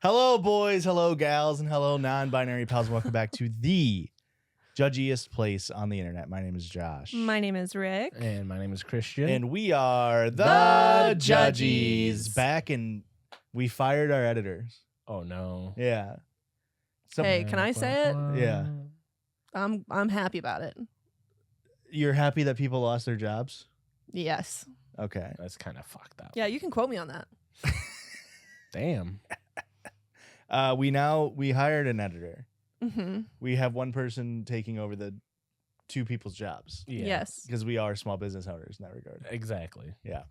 Hello, boys. Hello, gals. And hello, non-binary pals. Welcome back to the judgiest place on the internet. My name is Josh. My name is Rick. And my name is Christian. And we are the Judgies. Back, and we fired our editors. Oh, no. Yeah. Hey, can I say it? Yeah. I'm happy about it. You're happy that people lost their jobs? Yes. Okay. That's kind of fucked up. Yeah, you can quote me on that. Damn. We hired an editor. Mm-hmm. We have one person taking over the two people's jobs Yeah. Yes. because we are small business owners in that regard. Exactly. Yeah.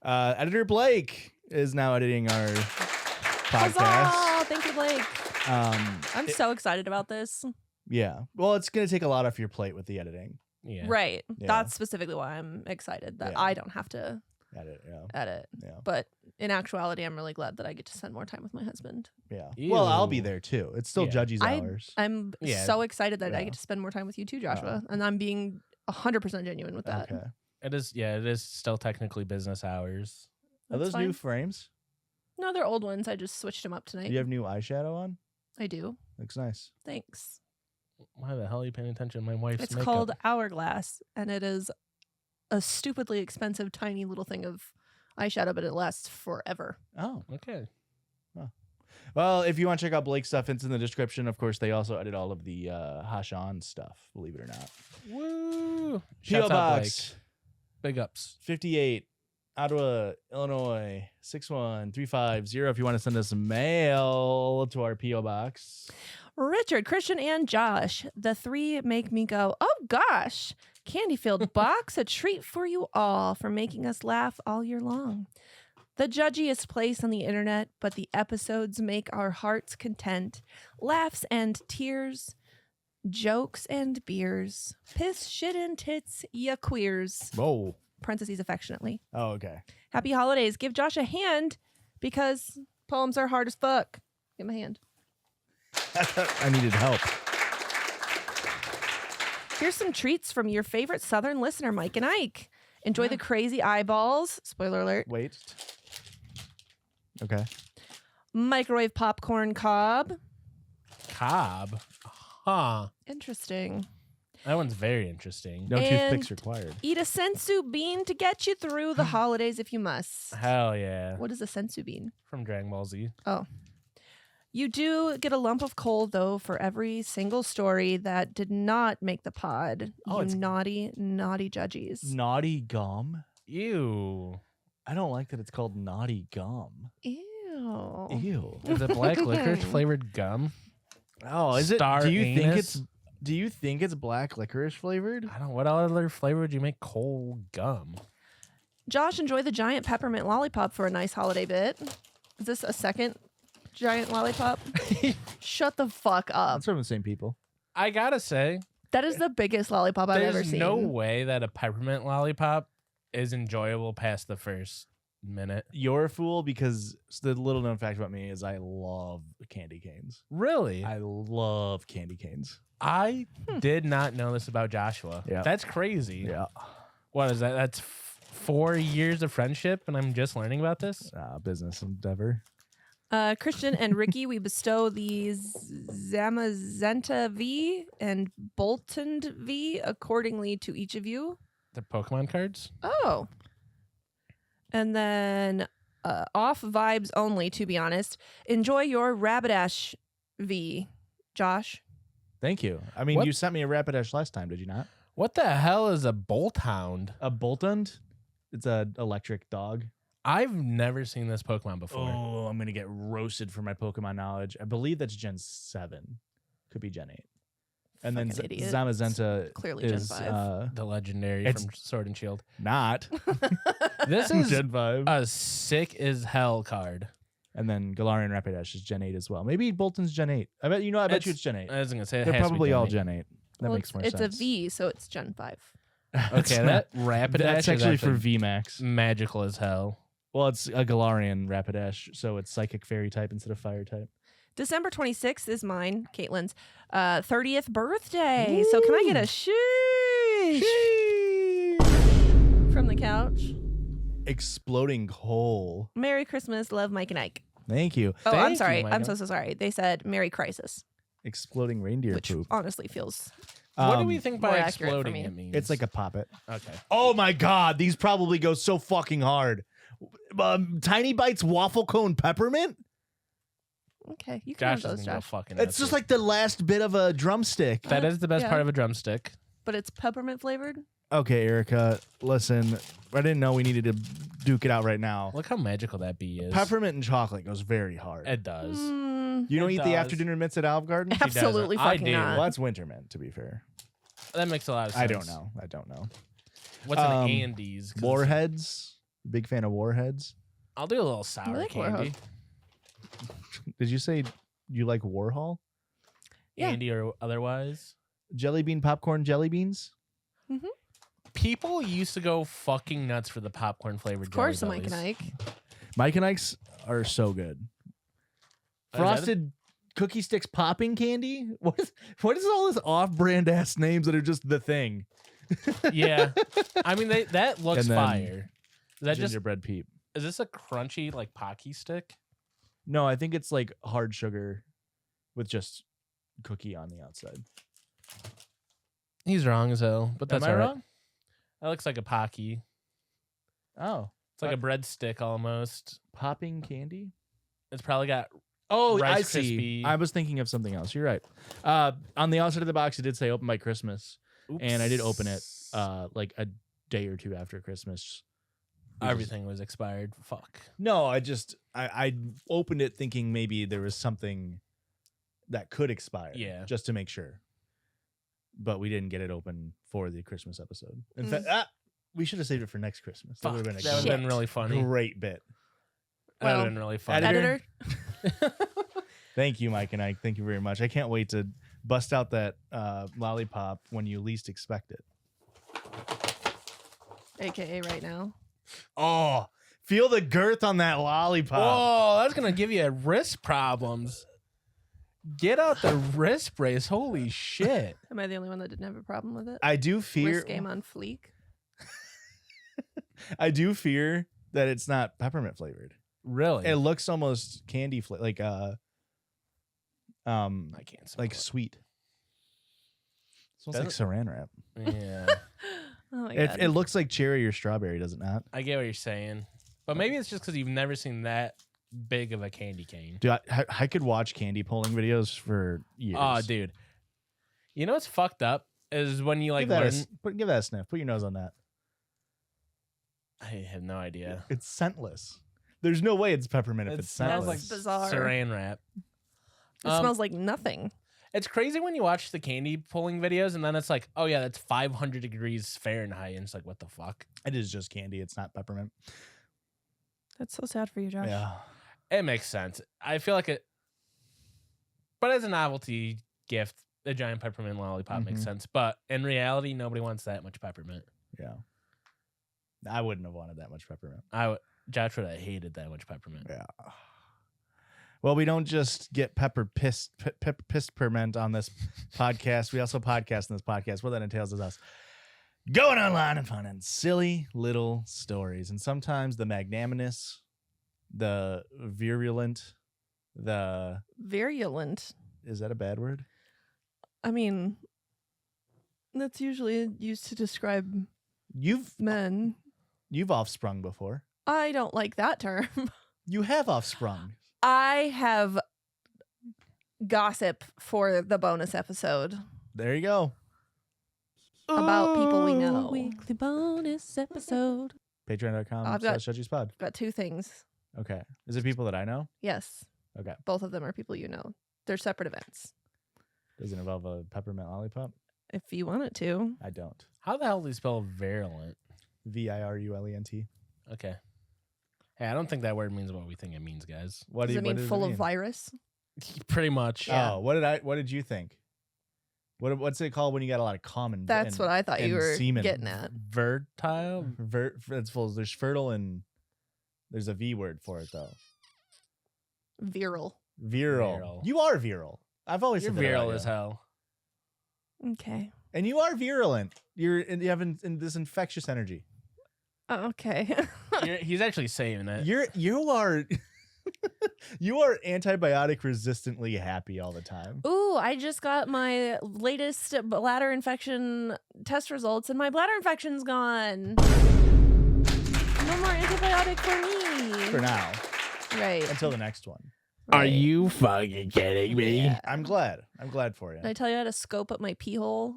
Editor Blake is now editing our podcast. Huzzah! Thank you, Blake. I'm so excited about this. Yeah. Well, it's going to take a lot off your plate with the editing. Yeah. Right. Yeah. That's specifically why I'm excited that Yeah. I don't have to Edit, yeah. edit. Yeah. But in actuality, I'm really glad that I get to spend more time with my husband. Yeah. Ew. Well, I'll be there too. It's still Yeah. Judgies hours. I'm Yeah. so excited that I Yeah. get to spend more time with you too, Joshua. And I'm being 100% genuine with that. Okay. It is. Yeah. It is still technically business hours. Are That's those new fine. frames? No, they're old ones. I just switched them up tonight. Do you have new eyeshadow on? I do. Looks nice. Thanks. Why the hell are you paying attention to my wife's It's makeup? called Hourglass, and it is a stupidly expensive, tiny little thing of eyeshadow, but it lasts forever. Oh. Okay. Well, if you want to check out Blake's stuff, it's in the description. Of course, they also edit all of the Hashan stuff, believe it or not. Woo. PO Shouts out, Blake. Box Big ups. 58, Ottawa, Illinois, 61350. If you want to send us mail to our PO Box. Richard, Christian, and Josh, the three make me go, oh gosh, candy-filled box, a treat for you all for making us laugh all year long. The judgiest place on the internet, but the episodes make our hearts content. Laughs and tears, jokes and beers, piss, shit, and tits, ya queers. Whoa. Parentheses affectionately. Oh, okay. Happy holidays. Give Josh a hand because poems are hard as fuck. Give him a hand. I needed help. Here's some treats from your favorite Southern listener, Mike and Ike. Enjoy the crazy eyeballs. Spoiler alert. Wait. Okay. Microwave popcorn cob. Cobb. Huh. Interesting. That one's very interesting. No And- toothpicks required. Eat a sensu bean to get you through the holidays if you must. Hell yeah. What is a sensu bean? From Dragon Ball Z. Oh. You do get a lump of coal, though, for every single story that did not make the pod. Oh, You it's- naughty, naughty judgies. Naughty gum? Ew. I don't like that it's called naughty gum. Ew. Ew. Is it black licorice flavored gum? Oh, is it? Star Do you think anus? it's? Do you think it's black licorice flavored? I don't. What other flavor would you make coal gum? Josh, enjoy the giant peppermint lollipop for a nice holiday bit. Is this a second giant lollipop? Shut the fuck up. That's from the same people. I gotta say, That is the biggest lollipop I've ever there's seen. no way that a peppermint lollipop is enjoyable past the first minute. You're a fool because the little known fact about me is I love candy canes. Really? I love candy canes. I did not know this about Joshua. Yeah. That's crazy. Yeah. What is that? That's 4 years of friendship, and I'm just learning about this? Business endeavor. Christian and Ricky, we bestow these Zamazenta V and Bolton V accordingly to each of you. The Pokemon cards? Oh. And then off vibes only, to be honest. Enjoy your Rapidash V, Josh. Thank you. I mean, What? you sent me a Rapidash last time, did you not? What the hell is a Bolt Hound? A Boltund? It's an electric dog. I've never seen this Pokemon before. Oh, I'm going to get roasted for my Pokemon knowledge. I believe that's Gen 7. Could be Gen 8. And then Fucking idiot. Zamazenta Clearly Gen is 5. The legendary It's- from Sword and Shield. not This is Gen 5. a sick as hell card. And then Galarian Rapidash is Gen 8 as well. Maybe Bolton's Gen 8. I bet you know It's- you it's Gen 8. I was gonna say it They're has to be probably all Gen Gen 8. That Well, makes more it's sense. a V, so it's Gen 5. 8. It's Okay, not- that Rapidash That's is actually for VMAX. magical as hell. Well, it's a Galarian Rapidash, so it's Psychic Fairy type instead of Fire type. December 26th is mine, Caitlin's 30th birthday. So can I get a sheesh from the couch? Exploding coal. Merry Christmas. Love, Mike and Ike. Thank you. Oh, Thank I'm you, sorry. I'm Micah. so sorry. They said Merry Crisis, Exploding reindeer which poop. honestly feels What do we think more by accurate for exploding me. it means? It's like a poppet. Okay. Oh my god, these probably go so fucking hard. Tiny Bites waffle cone peppermint? okay. You can have Josh those, is gonna go Josh. fucking. It's just like the last bit of a drumstick. that is the best Yeah. part of a drumstick. But it's peppermint flavored. Okay, Erica, listen. I didn't know we needed to duke it out right now. Look how magical that bee is. Peppermint and chocolate goes very hard. It does. Mm, You don't It eat the does. after dinner mints at Olive Garden? doesn't. absolutely I fucking do. not. Well, that's winter mint, to be fair. That makes a lot of sense. I don't know. I don't know. What's an Um, Andes? 'Cause Warheads? Big fan of Warheads? I'll do a little sour like candy. Did you say you like Warhol? Yeah. Andy or otherwise. Jelly bean popcorn jelly beans? People used to go fucking nuts for the popcorn flavored. Of course, Jelly Mike and Bellies. Ike. Mike and Ike's are so good. that Frosted cookie sticks popping candy? What is all this off-brand ass names that are just the thing? Yeah, I mean that looks And then fire. Is that just Gingerbread peep. is this a crunchy like Pocky stick? No, I think it's like hard sugar with just cookie on the outside. He's wrong as hell, but that's Am I all right. wrong? That looks like a Pocky. Oh, It's like a breadstick almost. popping candy? It's probably got Oh, I Rice see. Krispie. I was thinking of something else. You're right. On the outside of the box, it did say open by Christmas, and I did open it like a day or two after Christmas. Everything was expired. Fuck. No, I opened it thinking maybe there was something that could expire. Yeah. Just to make sure. But we didn't get it open for the Christmas episode. In Mm. fact, we should have saved it for next Christmas. That Fuck. would have been That would a have been really funny. great bit. That would Well, have been really funny. Editor. Editor. Thank you, Mike and Ike. Thank you very much. I can't wait to bust out that lollipop when you least expect it. AKA right now. Oh, feel the girth on that lollipop. Whoa, that's gonna give you wrist problems. Get out the wrist brace. Holy shit. Am I the only one that didn't have a problem with it? I do fear. Wrist game on fleek. I do fear that it's not peppermint flavored. Really? It looks almost candy like I can't smell like it. sweet. Smells like Doesn't- saran wrap. Yeah. Oh my It, god. it looks like cherry or strawberry, does it not? I get what you're saying. But maybe it's just because you've never seen that big of a candy cane. Dude, I could watch candy pulling videos for years. Oh, dude. You know what's fucked up is when you like give that, learn. give that a sniff. Put your nose on that. I have no idea. It's scentless. There's no way it's peppermint if It it's smells scentless. like bizarre. saran wrap. It smells like nothing. It's crazy when you watch the candy pulling videos and then it's like, oh yeah, that's 500 degrees Fahrenheit. And it's like, what the fuck? It is just candy. It's not peppermint. That's so sad for you, Josh. Yeah. It makes sense. I feel like it. But as a novelty gift, the giant peppermint lollipop makes Mhm. sense. But in reality, nobody wants that much peppermint. Yeah. I wouldn't have wanted that much peppermint. Josh would have hated that much peppermint. Yeah. Well, we don't just get peppermint on this podcast. We also podcast on this podcast. What that entails is us going online and finding silly little stories. And sometimes the magnanimous, the virulent, the... Virulent. Is that a bad word? I mean, that's usually used to describe You've men. offsprung before. I don't like that term. You have offsprung. I have gossip for the bonus episode There you go. about people we know. Ooh. Weekly bonus episode. Patreon.com /JudgiesPod. Got two things. Okay. Is it people that I know? Yes. Okay. Both of them are people you know. They're separate events. Does it involve a peppermint lollipop? If you want it to. I don't. How the hell do you spell virulent? Virulent. Okay. Hey, I don't think that word means what we think it means, guys. What Does do it you, what mean does full mean? of virus? Pretty much. Yeah. Oh, what did you think? What's it called when you got a lot of common? That's what I thought you were semen. getting at. Vertile? It's full. There's fertile and there's a V word for it though. Viral. Viral. You are viral. I've always You're said that about virile you. as hell. Okay. And you are virulent. You have this infectious energy. Oh, okay. He's actually saying it. You are You are antibiotic resistantly happy all the time. Ooh, I just got my latest bladder infection test results, and my bladder infection's gone. No more antibiotic for me. For now. Right. Until the next one. Are Right. you fucking kidding me? Yeah. I'm glad. I'm glad for you. Did I tell you how to scope up my pee hole?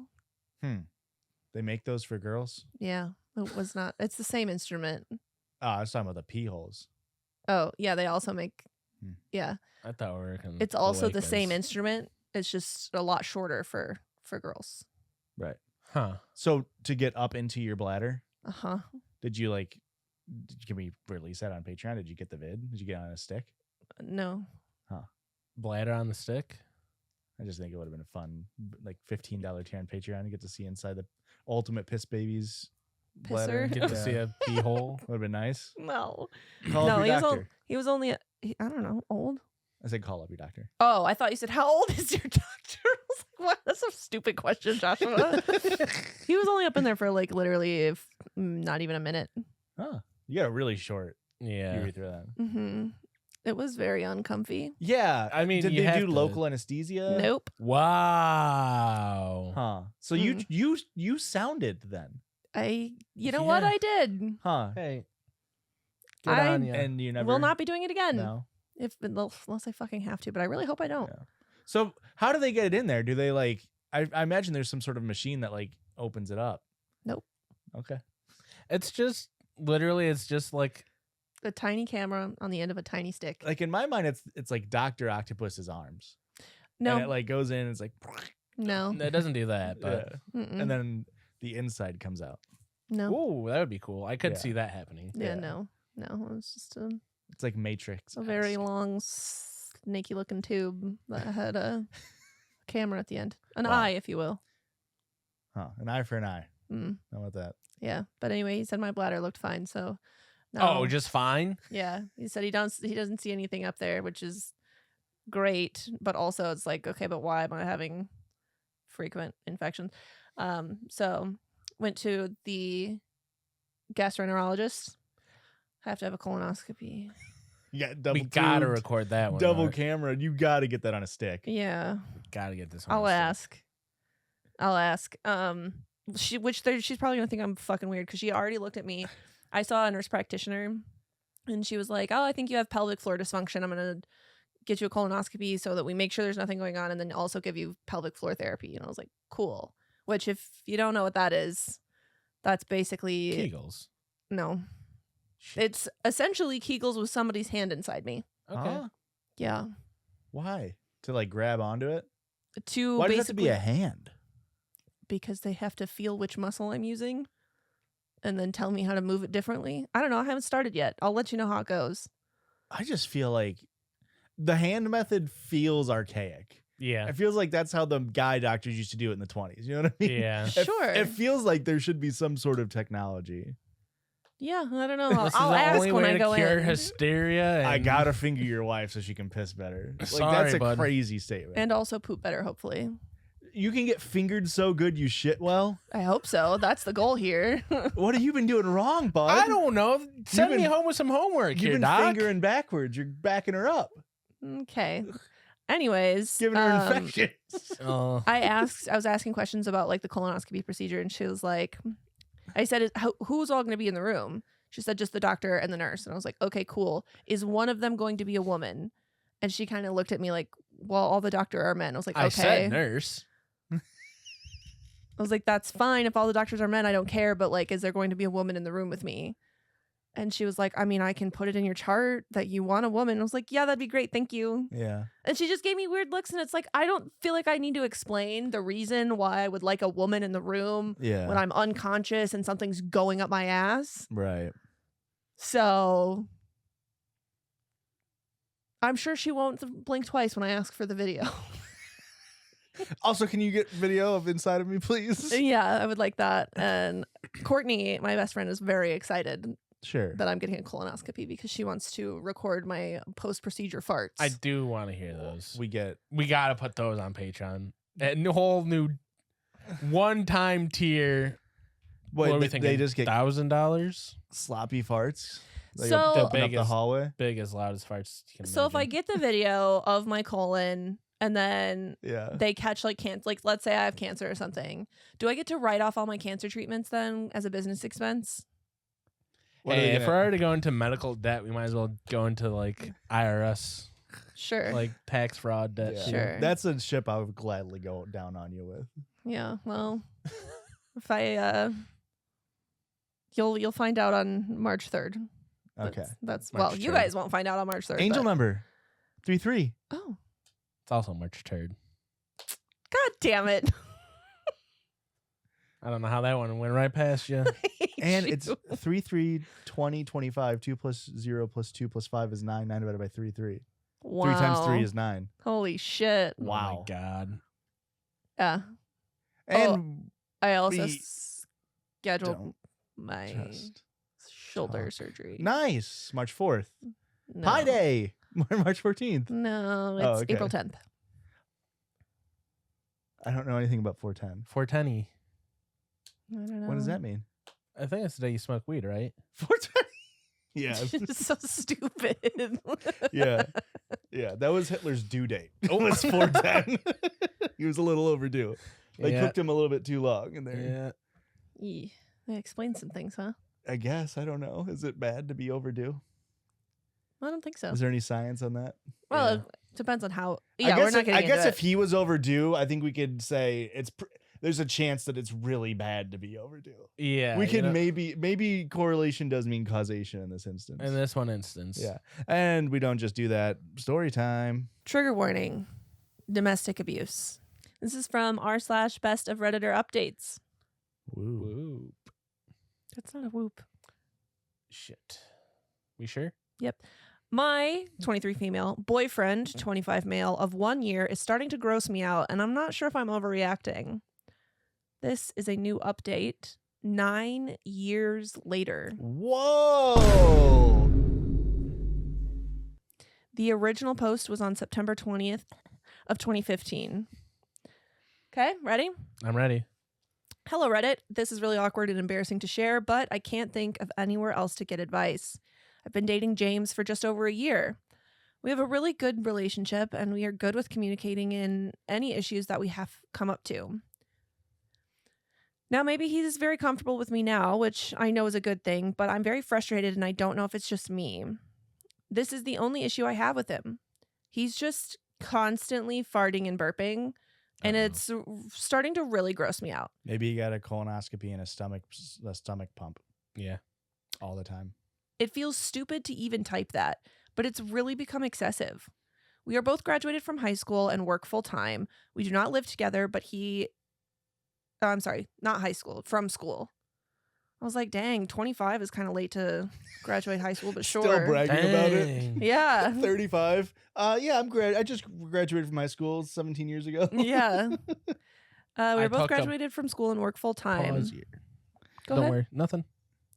They make those for girls? Yeah, it was not. It's the same instrument. Oh, I was talking about the pee holes. Oh, yeah, they also make. Hmm. Yeah, I thought we were working. it's also the same instrument. It's just a lot shorter for girls. Right. Huh. So to get up into your bladder, Uh-huh. did you can we release that on Patreon? Did you get the vid? Did you get it on a stick? No. Bladder on the stick? I just think it would have been a fun, like $15 tier on Patreon to get to see inside the ultimate piss baby's bladder. Pisser? Get to see a pee hole? Would have been nice. No. Call No, up your doctor. he was only, I don't know, old. I said call up your doctor. Oh, I thought you said, how old is your doctor? I was like, what? That's a stupid question, Joshua. He was only up in there for like literally not even a minute. Oh, you got a really short Yeah. urethra then. Mm-hmm. It was very uncomfy. Yeah. I mean, did you they have do to- local anesthesia? Nope. Wow. Huh. So you sounded then. You know what Yeah. I did? Huh. Hey. Good I- on ya. And you never Will not be doing it again. No. Unless I fucking have to, but I really hope I don't. Yeah. So how do they get it in there? Do they I imagine there's some sort of machine that opens it up. Nope. Okay. It's just literally, it's just like A tiny camera on the end of a tiny stick. Like in my mind, it's like Dr. Octopus's arms. No, And it goes in and it's like no, it doesn't do that, but yeah. Mm-mm. And then the inside comes out. no. ooh, that would be cool. I could Yeah. see that happening. Yeah, yeah. no. It's just a It's like Matrix. very long, snaky looking tube that had a camera at the end. An Wow. eye, if you will. An eye for an eye. Mm, How about that? yeah. But anyway, he said my bladder looked fine. So, Oh, no. just fine? Yeah. He said he doesn't see anything up there, which is great. But also, it's like, okay, but why am I having frequent infections? So went to the gastroenterologist. I have to have a colonoscopy. You got double We gotta tubed, record that one. double Mark. camera. You got to get that on a stick. Yeah. Gotta get this one. I'll ask. She's probably gonna think I'm fucking weird because she already looked at me. I saw a nurse practitioner, and she was like, "Oh, I think you have pelvic floor dysfunction. I'm gonna get you a colonoscopy so that we make sure there's nothing going on, and then also give you pelvic floor therapy." And I was like, "Cool." Which, if you don't know what that is, that's basically Kegels. no. It's essentially Kegels with somebody's hand inside me. Okay. Huh? Yeah. Why? To grab onto it? To Why does it have to basically be a hand? because they have to feel which muscle I'm using and then tell me how to move it differently. I don't know. I haven't started yet. I'll let you know how it goes. I just feel like the hand method feels archaic. Yeah. It feels like that's how the guy doctors used to do it in the 20s. You know what I mean? Yeah. Sure. It feels like there should be some sort of technology. Yeah, I don't know. This I'll is the ask only when way I to go cure in. hysteria. And I gotta finger your wife so she can piss better. Sorry, that's a bud. crazy statement. And also poop better, hopefully. You can get fingered so good you shit well. I hope so. That's the goal here. What have you been doing wrong, bud? I don't know. Send me been- home with some homework You've here, been Doc. fingering backwards. You're backing her up, Okay. Anyways, giving her infections. I was asking questions about the colonoscopy procedure, and she was like, I said, who's all going to be in the room? She said, just the doctor and the nurse. And I was like, okay, cool. Is one of them going to be a woman? And she kind of looked at me like, well, all the doctor are men. I was like, okay. I said nurse. I was like, that's fine. If all the doctors are men, I don't care. But is there going to be a woman in the room with me? And she was like, I mean, I can put it in your chart that you want a woman. I was like, yeah, that'd be great. Thank you. Yeah. And she just gave me weird looks. And it's like, I don't feel like I need to explain the reason why I would like a woman in the room Yeah. when I'm unconscious and something's going up my ass. Right. So I'm sure she won't blink twice when I ask for the video. Also, can you get video of inside of me, please? Yeah, I would like that. And Courtney, my best friend, is very excited Sure. that I'm getting a colonoscopy because she wants to record my post-procedure farts. I do want to hear those. We get We gotta put those on Patreon. A whole new one-time tier. what What are we they thinking? just get $1,000. sloppy farts. Like So- up The the biggest- hallway. Biggest, loudest farts you can So if I imagine. get the video of my colon and then Yeah. they catch like cancer, like let's say I have cancer or something, do I get to write off all my cancer treatments then as a business expense? What are they Hey, if gonna- we're already going to medical debt, we might as well go into like IRS, Sure. like tax fraud debt. Yeah. too. Sure. That's a ship I would gladly go down on you with. Yeah. Well, if I you'll find out on March 3rd. Okay. That's March well, you 3rd. guys won't find out on March 3rd. Angel but- number 33. Oh, It's also March 3rd. God damn it. I don't know how that one went right past you. And it's 3, 3, 20, 25. 2 plus 0 plus 2 plus 5 is 9. 9 divided by 3, 3. wow. 3 times 3 is 9. Holy shit. Oh Wow. my God. Yeah. And I also We scheduled don't my just shoulder talk. surgery. nice. March 4th. No. Pi Day. March 14th. No, it's Oh, okay. April 10th. I don't know anything about 410. 420. I don't know. What does that mean? I think it's the day you smoke weed, right? 420. Yeah. It's so stupid. Yeah. Yeah. That was Hitler's due date. It was 410. He was a little overdue. They yeah. cooked him a little bit too long in there. Yeah. Yee. That explains some things, huh? I guess. I don't know. Is it bad to be overdue? I don't think so. Is there any science on that? Well, Yeah. it depends on how. I Yeah, guess we're not if, getting I guess into if he was overdue, I think we could say there's a chance that it's really bad to be overdue. Yeah. We you can know, maybe correlation does mean causation in this instance. in this one instance. Yeah. And we don't just do that. Story time. Trigger warning: domestic abuse. This is from r/best of Redditor updates. Woo. Whoop. That's not a whoop. Shit. We sure? My 23 female boyfriend, 25 male of 1 year is starting to gross me out, and I'm not sure if I'm overreacting. This is a new update 9 years later. Whoa. The original post was on September 20th of 2015. Okay, ready? I'm ready. Hello, Reddit. This is really awkward and embarrassing to share, but I can't think of anywhere else to get advice. I've been dating James for just over a year. We have a really good relationship, and we are good with communicating in any issues that we have come up to. Now, maybe he's very comfortable with me now, which I know is a good thing, but I'm very frustrated, and I don't know if it's just me. This is the only issue I have with him. He's just constantly farting and burping, and Uh-oh. it's starting to really gross me out. Maybe you got a colonoscopy and a stomach pump Yeah. all the time. It feels stupid to even type that, but it's really become excessive. We are both graduated from high school and work full time. We do not live together, but I'm sorry, not high school, from school. I was like, dang, 25 is kind of late to graduate high school, but sure. Still bragging about it. Dang. Yeah. 35. Yeah, I just graduated from high school 17 years ago. Yeah. We I were both took a graduated from school and work full time. Pause year. Go Don't ahead. worry. Nothing.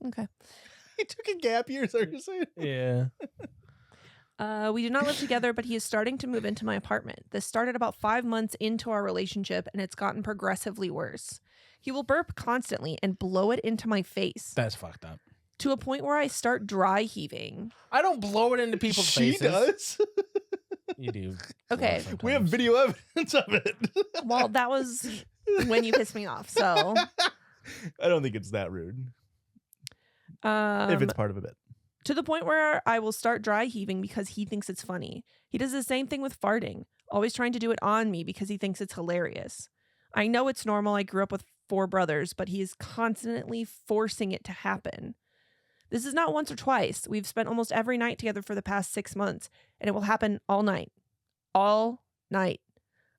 Okay. He took a gap year, so you're saying? Yeah. We do not live together, but he is starting to move into my apartment. This started about 5 months into our relationship, and it's gotten progressively worse. He will burp constantly and blow it into my face That's fucked up. to a point where I start dry heaving. I don't blow it into people's She faces. does. You do. Okay. We have video evidence of it. Well, that was when you pissed me off. So, I don't think it's that rude. If it's part of a bit. to the point where I will start dry heaving because he thinks it's funny. He does the same thing with farting, always trying to do it on me because he thinks it's hilarious. I know it's normal. I grew up with 4 brothers, but he is constantly forcing it to happen. This is not once or twice. We've spent almost every night together for the past 6 months, and it will happen all night. All night.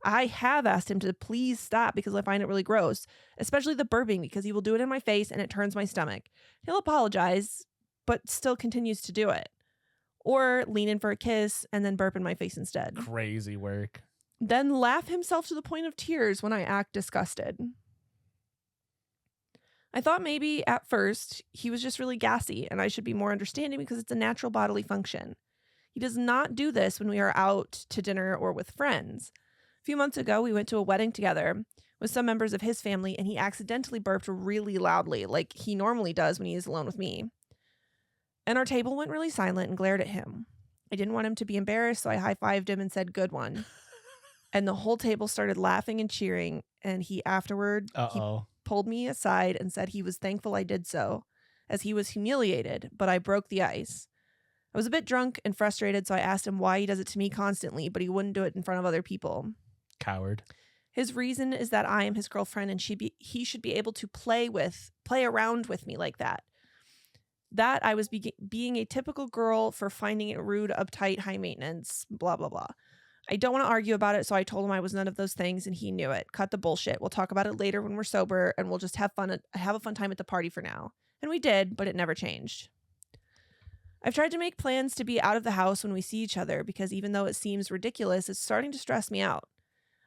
I have asked him to please stop because I find it really gross, especially the burping because he will do it in my face and it turns my stomach. He'll apologize, but still continues to do it. Or lean in for a kiss and then burp in my face instead. Crazy work. Then laugh himself to the point of tears when I act disgusted. I thought maybe at first he was just really gassy and I should be more understanding because it's a natural bodily function. He does not do this when we are out to dinner or with friends. A few months ago, we went to a wedding together with some members of his family and he accidentally burped really loudly, like he normally does when he is alone with me. And our table went really silent and glared at him. I didn't want him to be embarrassed, so I high-fived him and said, "Good one." And the whole table started laughing and cheering, and he pulled me aside and said he was thankful I did so, as he was humiliated, but I broke the ice. I was a bit drunk and frustrated, so I asked him why he does it to me constantly, but he wouldn't do it in front of other people. Coward. His reason is that I am his girlfriend and he should be able to play around with me like that. That I was being a typical girl for finding it rude, uptight, high maintenance, blah, blah, blah. I don't want to argue about it, so I told him I was none of those things, and he knew it. Cut the bullshit. We'll talk about it later when we're sober, and we'll just have a fun time at the party for now. And we did, but it never changed. I've tried to make plans to be out of the house when we see each other, because even though it seems ridiculous, it's starting to stress me out.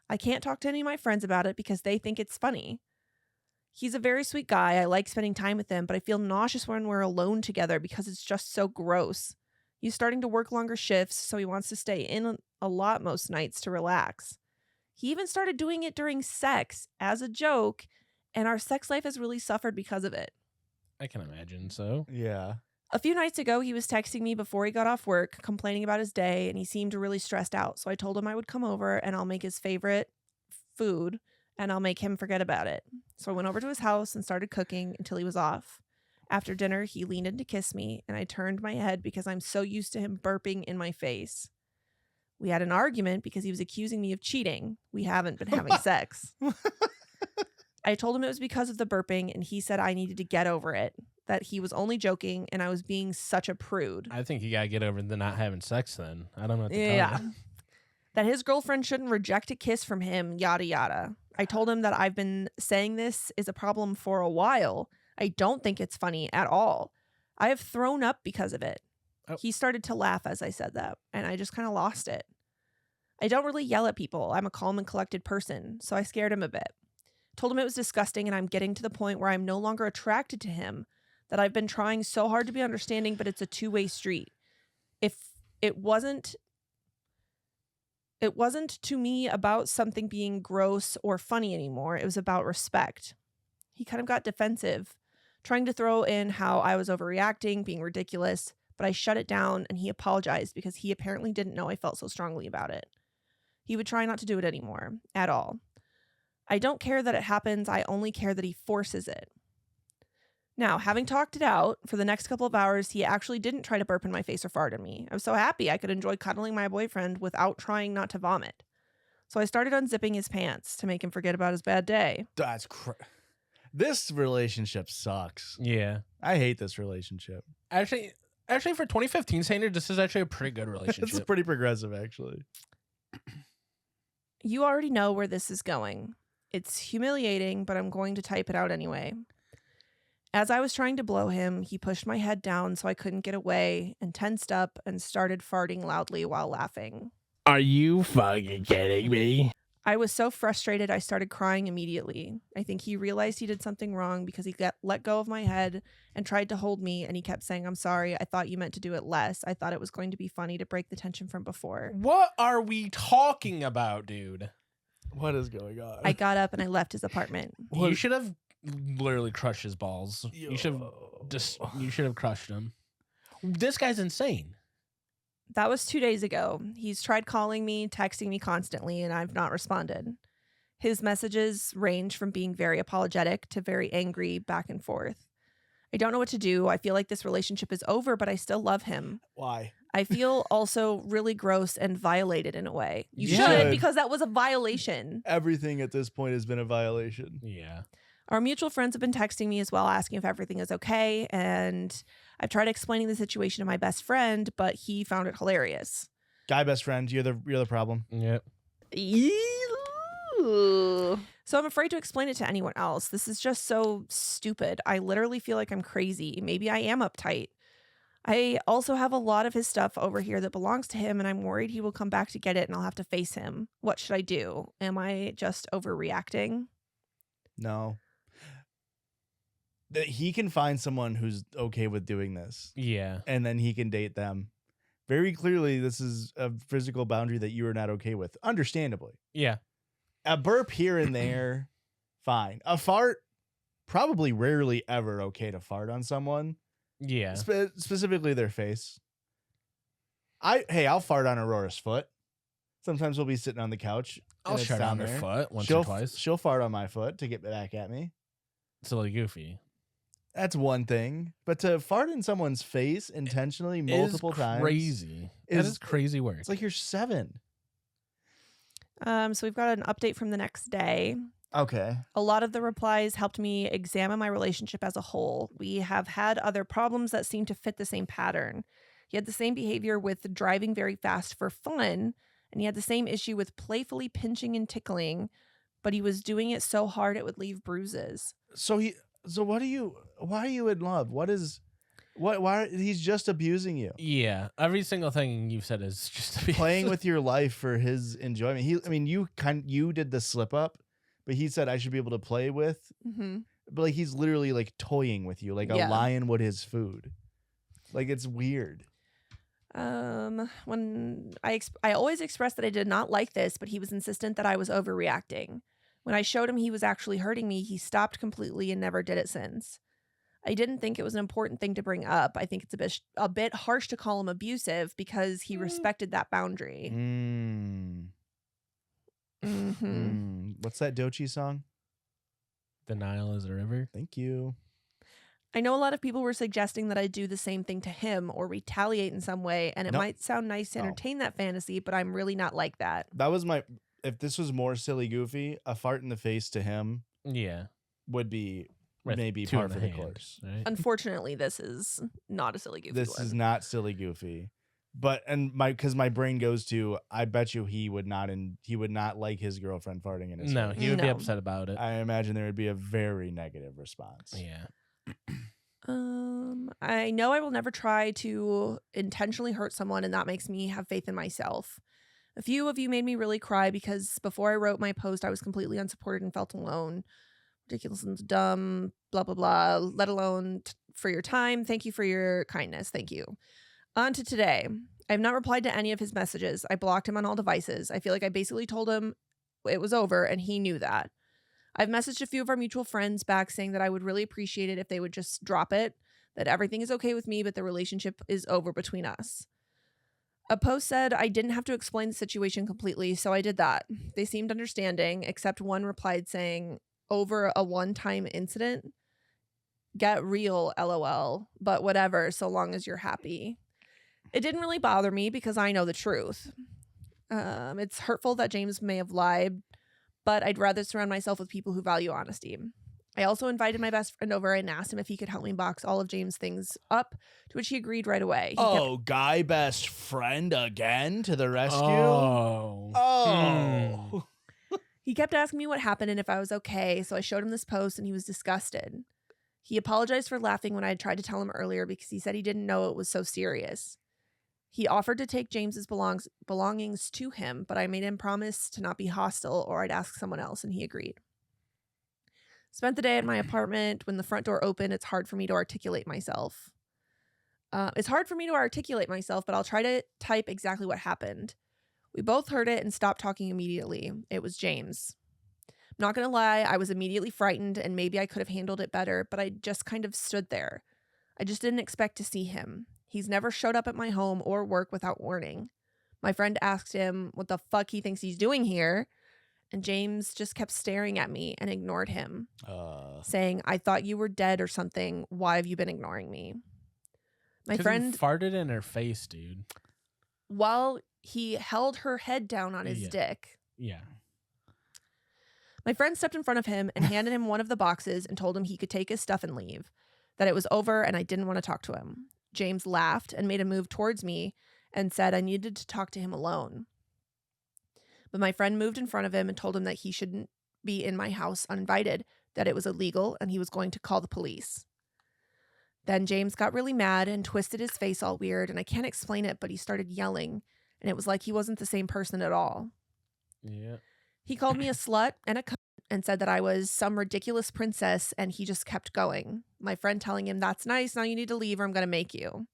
I can't talk to any of my friends about it because they think it's funny. He's a very sweet guy. I like spending time with him, but I feel nauseous when we're alone together because it's just so gross. He's starting to work longer shifts, so he wants to stay in a lot most nights to relax. He even started doing it during sex as a joke, and our sex life has really suffered because of it. I can imagine so. Yeah. A few nights ago, he was texting me before he got off work, complaining about his day, and he seemed really stressed out. So I told him I would come over and I'll make his favorite food, and I'll make him forget about it. So I went over to his house and started cooking until he was off. After dinner, he leaned in to kiss me, and I turned my head because I'm so used to him burping in my face. We had an argument because he was accusing me of cheating. We haven't been having sex. I told him it was because of the burping, and he said I needed to get over it, that he was only joking, and I was being such a prude. I think you got to get over the not having sex then. I don't know what to tell you. That his girlfriend shouldn't reject a kiss from him, yada, yada. I told him that I've been saying this is a problem for a while. I don't think it's funny at all. I have thrown up because of it. Oh. He started to laugh as I said that, and I just kind of lost it. I don't really yell at people. I'm a calm and collected person, so I scared him a bit. Told him it was disgusting, and I'm getting to the point where I'm no longer attracted to him, that I've been trying so hard to be understanding, but it's a two-way street. If it wasn't to me about something being gross or funny anymore. It was about respect. He kind of got defensive, trying to throw in how I was overreacting, being ridiculous, but I shut it down and he apologized because he apparently didn't know I felt so strongly about it. He would try not to do it anymore, at all. I don't care that it happens. I only care that he forces it. Now, having talked it out, for the next couple of hours, he actually didn't try to burp in my face or fart at me. I was so happy I could enjoy cuddling my boyfriend without trying not to vomit. So I started unzipping his pants to make him forget about his bad day. That's this relationship sucks. Yeah. I hate this relationship. Actually, for 2015 standard, this is actually a pretty good relationship. It's pretty progressive, actually. You already know where this is going. It's humiliating, but I'm going to type it out anyway. As I was trying to blow him, he pushed my head down so I couldn't get away and tensed up and started farting loudly while laughing. Are you fucking kidding me? I was so frustrated I started crying immediately. I think he realized he did something wrong because he let go of my head and tried to hold me, and he kept saying, "I'm sorry, I thought you meant to do it less. I thought it was going to be funny to break the tension from before." What are we talking about, dude? What is going on? I got up and I left his apartment. You should have literally crushed his balls. You should have crushed him. This guy's insane. That was 2 days ago. He's tried calling me, texting me constantly, and I've not responded. His messages range from being very apologetic to very angry, back and forth. I don't know what to do. I feel like this relationship is over, but I still love him. Why? I feel also really gross and violated in a way. You You should, should. because that was a violation. Everything at this point has been a violation. Yeah. Our mutual friends have been texting me as well, asking if everything is okay. And I've tried explaining the situation to my best friend, but he found it hilarious. Guy best friend, you're the problem. Yep. So I'm afraid to explain it to anyone else. This is just so stupid. I literally feel like I'm crazy. Maybe I am uptight. I also have a lot of his stuff over here that belongs to him, and I'm worried he will come back to get it and I'll have to face him. What should I do? Am I just overreacting? No. That he can find someone who's okay with doing this, Yeah. and then he can date them. Very clearly, this is a physical boundary that you are not okay with. Understandably. Yeah. A burp here and there, fine. A fart, probably rarely ever okay to fart on someone. Yeah. Specifically their face. I'll fart on Aurora's foot. Sometimes we'll be sitting on the couch. I'll and it's shut down on their there. foot once or twice. She'll fart on my foot to get back at me. Silly goofy. That's one thing. But to fart in someone's face intentionally multiple times. Crazy. That is crazy work. It's like you're 7. So we've got an update from the next day. Okay. A lot of the replies helped me examine my relationship as a whole. We have had other problems that seem to fit the same pattern. He had the same behavior with driving very fast for fun, and he had the same issue with playfully pinching and tickling, but he was doing it so hard it would leave bruises. So why are you in love? Why he's just abusing you. Yeah. Every single thing you've said is just Playing with your life for his enjoyment. You did the slip up, but he said I should be able to play with. Mm-hmm. But like he's literally like toying with you, like a lion would his food. Like it's weird. When I always expressed that I did not like this, but he was insistent that I was overreacting. When I showed him he was actually hurting me, he stopped completely and never did it since. I didn't think it was an important thing to bring up. I think it's a bit harsh to call him abusive because he respected that boundary. What's that Dochi song? Denial is a river. Thank you. I know a lot of people were suggesting that I do the same thing to him or retaliate in some way, and it might sound nice to entertain that fantasy, but I'm really not like that. That was if this was more silly goofy, a fart in the face to him would be maybe par for the course. Right? Unfortunately, this is not a silly goofy This is not silly goofy. But because my brain goes to, I bet you he would not like his girlfriend farting in his face. He would be upset about it. I imagine there would be a very negative response. Yeah. I know I will never try to intentionally hurt someone, and that makes me have faith in myself. A few of you made me really cry because before I wrote my post, I was completely unsupported and felt alone. Ridiculous and dumb, blah, blah, blah, let alone for your time. Thank you for your kindness. Thank you. On to today. I have not replied to any of his messages. I blocked him on all devices. I feel like I basically told him it was over, and he knew that. I've messaged a few of our mutual friends back saying that I would really appreciate it if they would just drop it, that everything is okay with me, but the relationship is over between us. A post said I didn't have to explain the situation completely, so I did that. They seemed understanding, except one replied saying, over a one-time incident, get real, LOL, but whatever, so long as you're happy. It didn't really bother me because I know the truth. It's hurtful that James may have lied, but I'd rather surround myself with people who value honesty. I also invited my best friend over and asked him if he could help me box all of James' things up, to which he agreed right away. Guy best friend again to the rescue? He kept asking me what happened and if I was okay, so I showed him this post and he was disgusted. He apologized for laughing when I had tried to tell him earlier because he said he didn't know it was so serious. He offered to take James's belongings to him, but I made him promise to not be hostile or I'd ask someone else, and he agreed. Spent the day at my apartment. When the front door opened, it's hard for me to articulate myself. But I'll try to type exactly what happened. We both heard it and stopped talking immediately. It was James. I'm not going to lie, I was immediately frightened and maybe I could have handled it better, but I just kind of stood there. I just didn't expect to see him. He's never showed up at my home or work without warning. My friend asked him what the fuck he thinks he's doing here, and James just kept staring at me and ignored him, saying, I thought you were dead or something. Why have you been ignoring me? My friend farted in her face, dude. While he held her head down on his dick. Yeah. My friend stepped in front of him and handed him one of the boxes and told him he could take his stuff and leave, that it was over and I didn't want to talk to him. James laughed and made a move towards me and said I needed to talk to him alone. But my friend moved in front of him and told him that he shouldn't be in my house uninvited, that it was illegal and he was going to call the police. Then James got really mad and twisted his face all weird, and I can't explain it, but he started yelling, and it was like he wasn't the same person at all. Yeah. He called me a slut and a cunt and said that I was some ridiculous princess, and he just kept going. My friend telling him, that's nice, now you need to leave or I'm going to make you.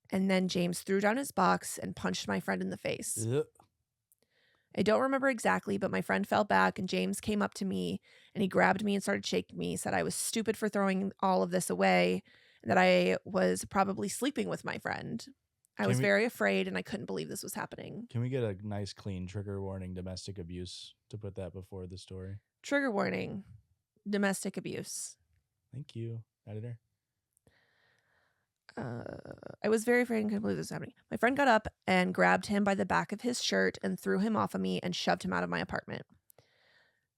And then James threw down his box and punched my friend in the face. I don't remember exactly, but my friend fell back and James came up to me and he grabbed me and started shaking me, said I was stupid for throwing all of this away that I was probably sleeping with my friend. I was we- very afraid and I couldn't believe this was happening. Can we get a nice, clean trigger warning, domestic abuse, to put that before the story? Trigger warning, domestic abuse. Thank you, editor. I was very afraid and couldn't believe this was happening. My friend got up and grabbed him by the back of his shirt and threw him off of me and shoved him out of my apartment.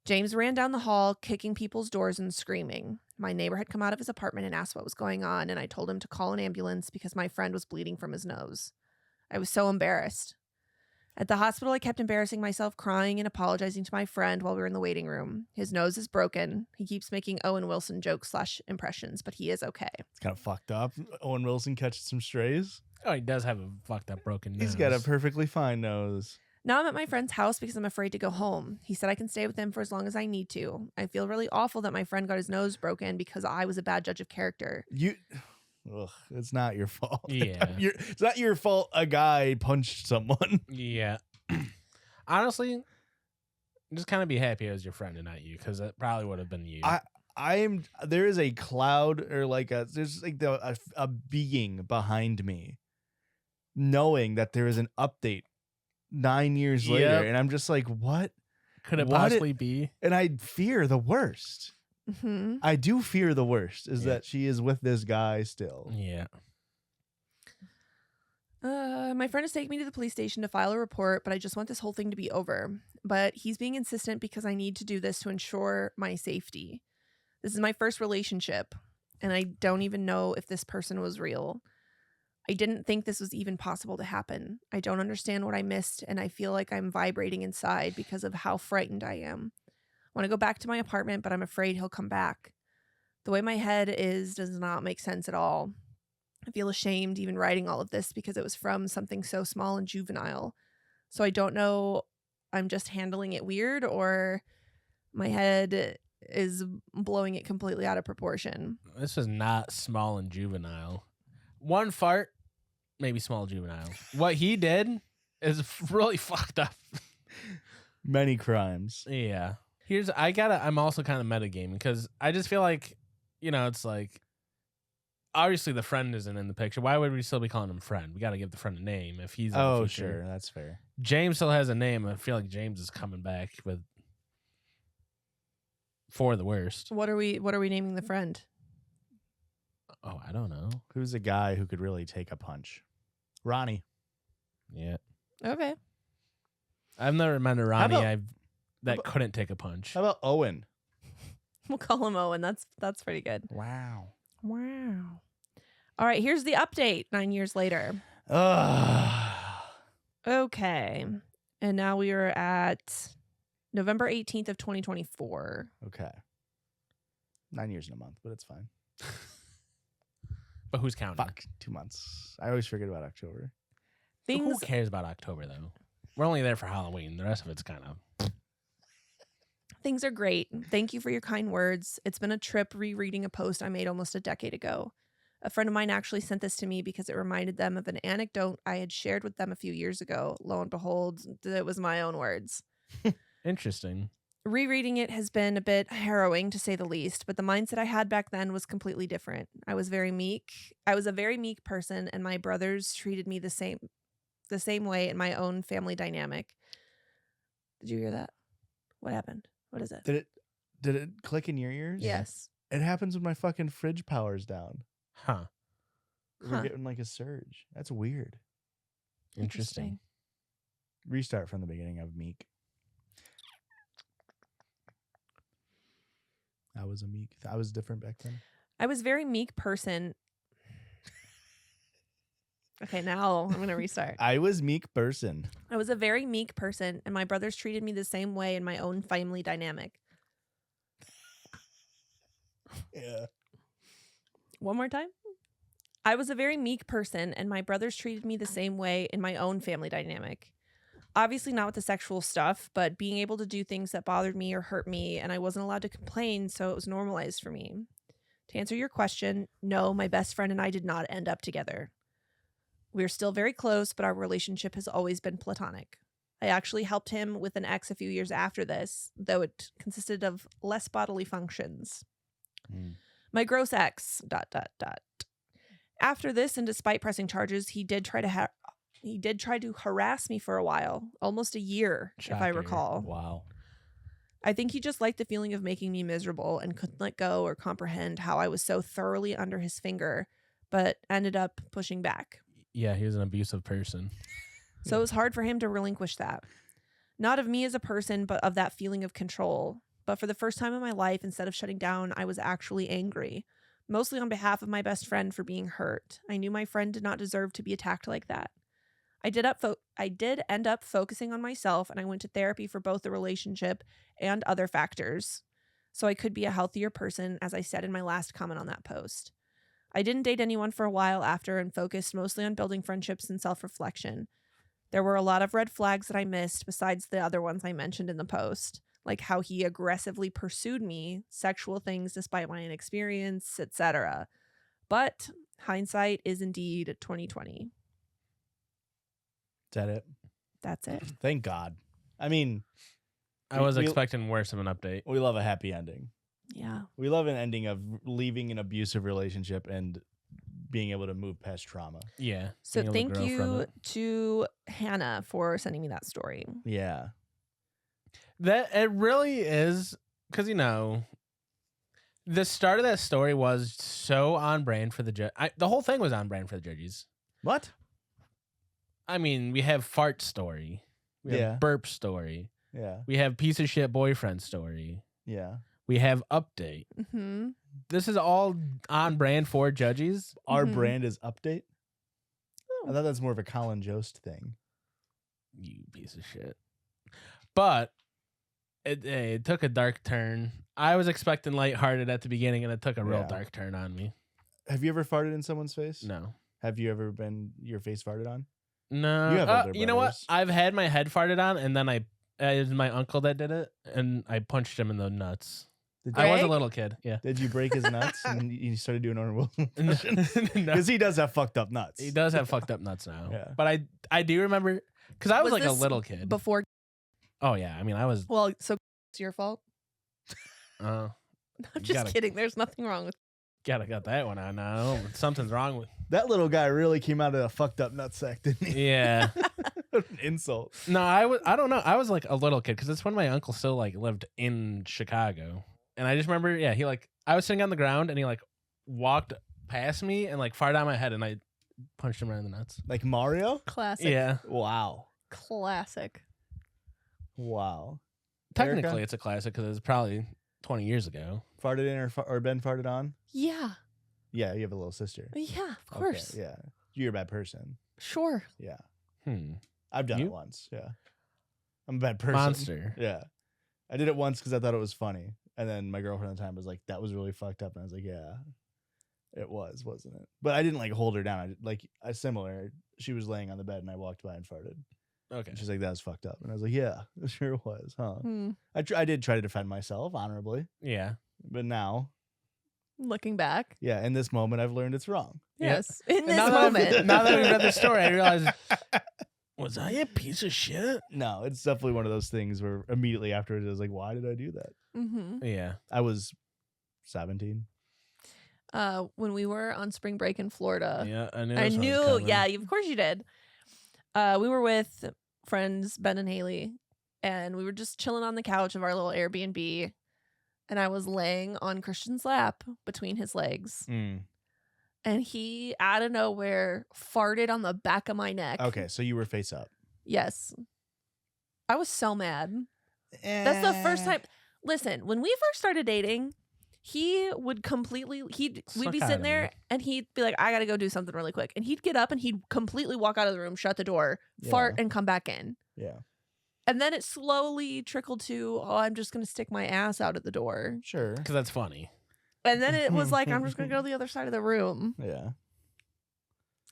James ran down the hall, kicking people's doors and screaming. My neighbor had come out of his apartment and asked what was going on, and I told him to call an ambulance because my friend was bleeding from his nose. I was so embarrassed. At the hospital, I kept embarrassing myself, crying and apologizing to my friend while we were in the waiting room. His nose is broken. He keeps making Owen Wilson jokes / impressions, but he is okay. It's kind of fucked up. Owen Wilson catches some strays. Oh, he does have a fucked up broken nose. He's got a perfectly fine nose. Now I'm at my friend's house because I'm afraid to go home. He said I can stay with him for as long as I need to. I feel really awful that my friend got his nose broken because I was a bad judge of character. Ugh, it's not your fault. Yeah. It's not your fault a guy punched someone. Yeah. Honestly, just kind of be happy it was your friend and not you, because it probably would have been you. There is a cloud, or there's like a being behind me, knowing that there is an update 9 years later, Yep. and I'm just like, what Could it what possibly be? And I fear the worst. Mm-hmm. I do fear the worst is Yeah. that she is with this guy still. Yeah. My friend is taking me to the police station to file a report, but I just want this whole thing to be over. But he's being insistent because I need to do this to ensure my safety. This is my first relationship, and I don't even know if this person was real. I didn't think this was even possible to happen. I don't understand what I missed, and I feel like I'm vibrating inside because of how frightened I am. I want to go back to my apartment, but I'm afraid he'll come back. The way my head is does not make sense at all. I feel ashamed even writing all of this because it was from something so small and juvenile. So I don't know, I'm just handling it weird or my head is blowing it completely out of proportion. This is not small and juvenile. One fart, maybe small juvenile. What he did is really fucked up. Many crimes. Yeah. I'm also kind of metagaming because I just feel like, it's like, obviously the friend isn't in the picture. Why would we still be calling him friend? We got to give the friend a name if he's in the future. Sure. That's fair. James still has a name. I feel like James is coming back for the worst. What are we naming the friend? Oh, I don't know. Who's a guy who could really take a punch? Ronnie. Yeah. Okay. I've never met a Ronnie about- that couldn't take a punch. How about Owen? We'll call him Owen. That's pretty good. Wow. Wow. All right, here's the update 9 years later. Okay. And now we are at November 18th of 2024. Okay. 9 years in a month, but it's fine. But who's counting? Fuck. 2 months. I always forget about October. Who Things cares about October, though? We're only there for Halloween. The rest of it's kind of... Things are great. Thank you for your kind words. It's been a trip rereading a post I made almost a decade ago. A friend of mine actually sent this to me because it reminded them of an anecdote I had shared with them a few years ago. Lo and behold, it was my own words. Interesting. Rereading it has been a bit harrowing, to say the least, but the mindset I had back then was completely different. I was very meek. I was a very meek person, and my brothers treated me the same way in my own family dynamic. Did you hear that? What happened? What is it? Did it click in your ears? Yes. It happens when my fucking fridge powers down. Huh. We're Huh. getting like a surge. That's weird. Interesting. Restart from the beginning of Meek. I was different back then. I was a very meek person. Okay, now I'm going to restart. I was meek person. I was a very meek person, and my brothers treated me the same way in my own family dynamic. Yeah. One more time. I was a very meek person, and my brothers treated me the same way in my own family dynamic. Obviously not with the sexual stuff, but being able to do things that bothered me or hurt me, and I wasn't allowed to complain, so it was normalized for me. To answer your question, no, my best friend and I did not end up together. We're still very close, but our relationship has always been platonic. I actually helped him with an ex a few years after this, though it consisted of less bodily functions. Mm. My gross ex, ... After this, and despite pressing charges, he did try to harass me for a while, almost a year, if I Shocker. recall. Wow. I think he just liked the feeling of making me miserable and couldn't let go or comprehend how I was so thoroughly under his finger, but ended up pushing back. Yeah, he was an abusive person. So it was hard for him to relinquish that. Not of me as a person, but of that feeling of control. But for the first time in my life, instead of shutting down, I was actually angry. Mostly on behalf of my best friend for being hurt. I knew my friend did not deserve to be attacked like that. I did end up focusing on myself, and I went to therapy for both the relationship and other factors, so I could be a healthier person, as I said in my last comment on that post. I didn't date anyone for a while after and focused mostly on building friendships and self-reflection. There were a lot of red flags that I missed besides the other ones I mentioned in the post, like how he aggressively pursued me, sexual things despite my inexperience, etc. But hindsight is indeed 2020. Is that it? That's it. Thank God. I mean, I was we- expecting worse of an update. we love a happy ending. Yeah. We love an ending of leaving an abusive relationship and being able to move past trauma. Yeah. So being able to thank grow from you it. to Hannah for sending me that story. Yeah. That it really is, because the start of that story was so on brand for the judge. The whole thing was on brand for the Judgies. What? I mean, we have fart story, we Yeah. have burp story, Yeah. we have piece of shit boyfriend story, Yeah. we have update. Mm-hmm. This is all on brand for Judgies. Our Mhm. brand is Update. Oh. I thought that's more of a Colin Jost thing. You piece of shit. But it took a dark turn. I was expecting lighthearted at the beginning, and it took a real Yeah. dark turn on me. Have you ever farted in someone's face? No. Have you ever been your face farted on? No. You have older you know what? brothers. I've had my head farted on, and then it was my uncle that did it, and I punched him in the nuts. Did, I was a Greg? little kid. Yeah. did you break his nuts and you started doing Owen Wilson? No. Because he does have fucked up nuts. He does have fucked up nuts now. Yeah. But I do remember, because I was like a this little kid. Before, Oh, yeah. I mean, I was. well, so it's your fault. Uh, I'm just gotta- kidding. There's nothing wrong with gotta got that one out now. Something's wrong with. That little guy really came out of a fucked up nutsack, didn't he? Yeah. What an insult. No, I don't know. I was like a little kid because it's when my uncle still like lived in Chicago, and I just remember, yeah, he like I was sitting on the ground and he like walked past me and like farted on my head and I punched him right in the nuts. Like Mario? classic. Yeah, Wow. Classic. Wow. technically Erica? it's a classic because it was probably 20 years ago. Farted in or been farted on? Yeah. Yeah, you have a little sister. Yeah, of Okay, course. yeah. You're a bad person. Sure. Yeah. Hmm. I've done You? it once. Yeah. I'm a bad person. Monster. Yeah. I did it once because I thought it was funny. And then my girlfriend at the time was like, that was really fucked up. And I was like, yeah, it was, wasn't it? But I didn't like hold her down. I similar. She was laying on the bed and I walked by and farted. Okay. And she's like, that was fucked up. And I was like, yeah, it sure was, huh? Hmm. I did try to defend myself honorably. Yeah. But now, Looking back. yeah, in this moment, I've learned it's wrong. Yeah. Yes. In And this now that I've- moment. now that we read the story, I realized, was I a piece of shit? No, it's definitely one of those things where immediately afterwards, I was like, why did I do that? Mm-hmm. Yeah. I was 17. When we were on spring break in Florida, Yeah. I knew. I this one was knew, coming. yeah, of course you did. We were with friends Ben and Haley, and we were just chilling on the couch of our little Airbnb, and I was laying on Christian's lap between his legs, and he out of nowhere farted on the back of my neck. Okay, so you were face up. Yes. I was so mad. That's the first time. Listen, when we first started dating, he would completely we'd Suck be out sitting of there me. and he'd be like, I gotta go do something really quick. And he'd get up and he'd completely walk out of the room, shut the door, fart, and come back in. Yeah, And then it slowly trickled to, oh, I'm just gonna stick my ass out at the door. sure. Because that's funny. And then it was like, I'm just gonna go to the other side of the room. Yeah.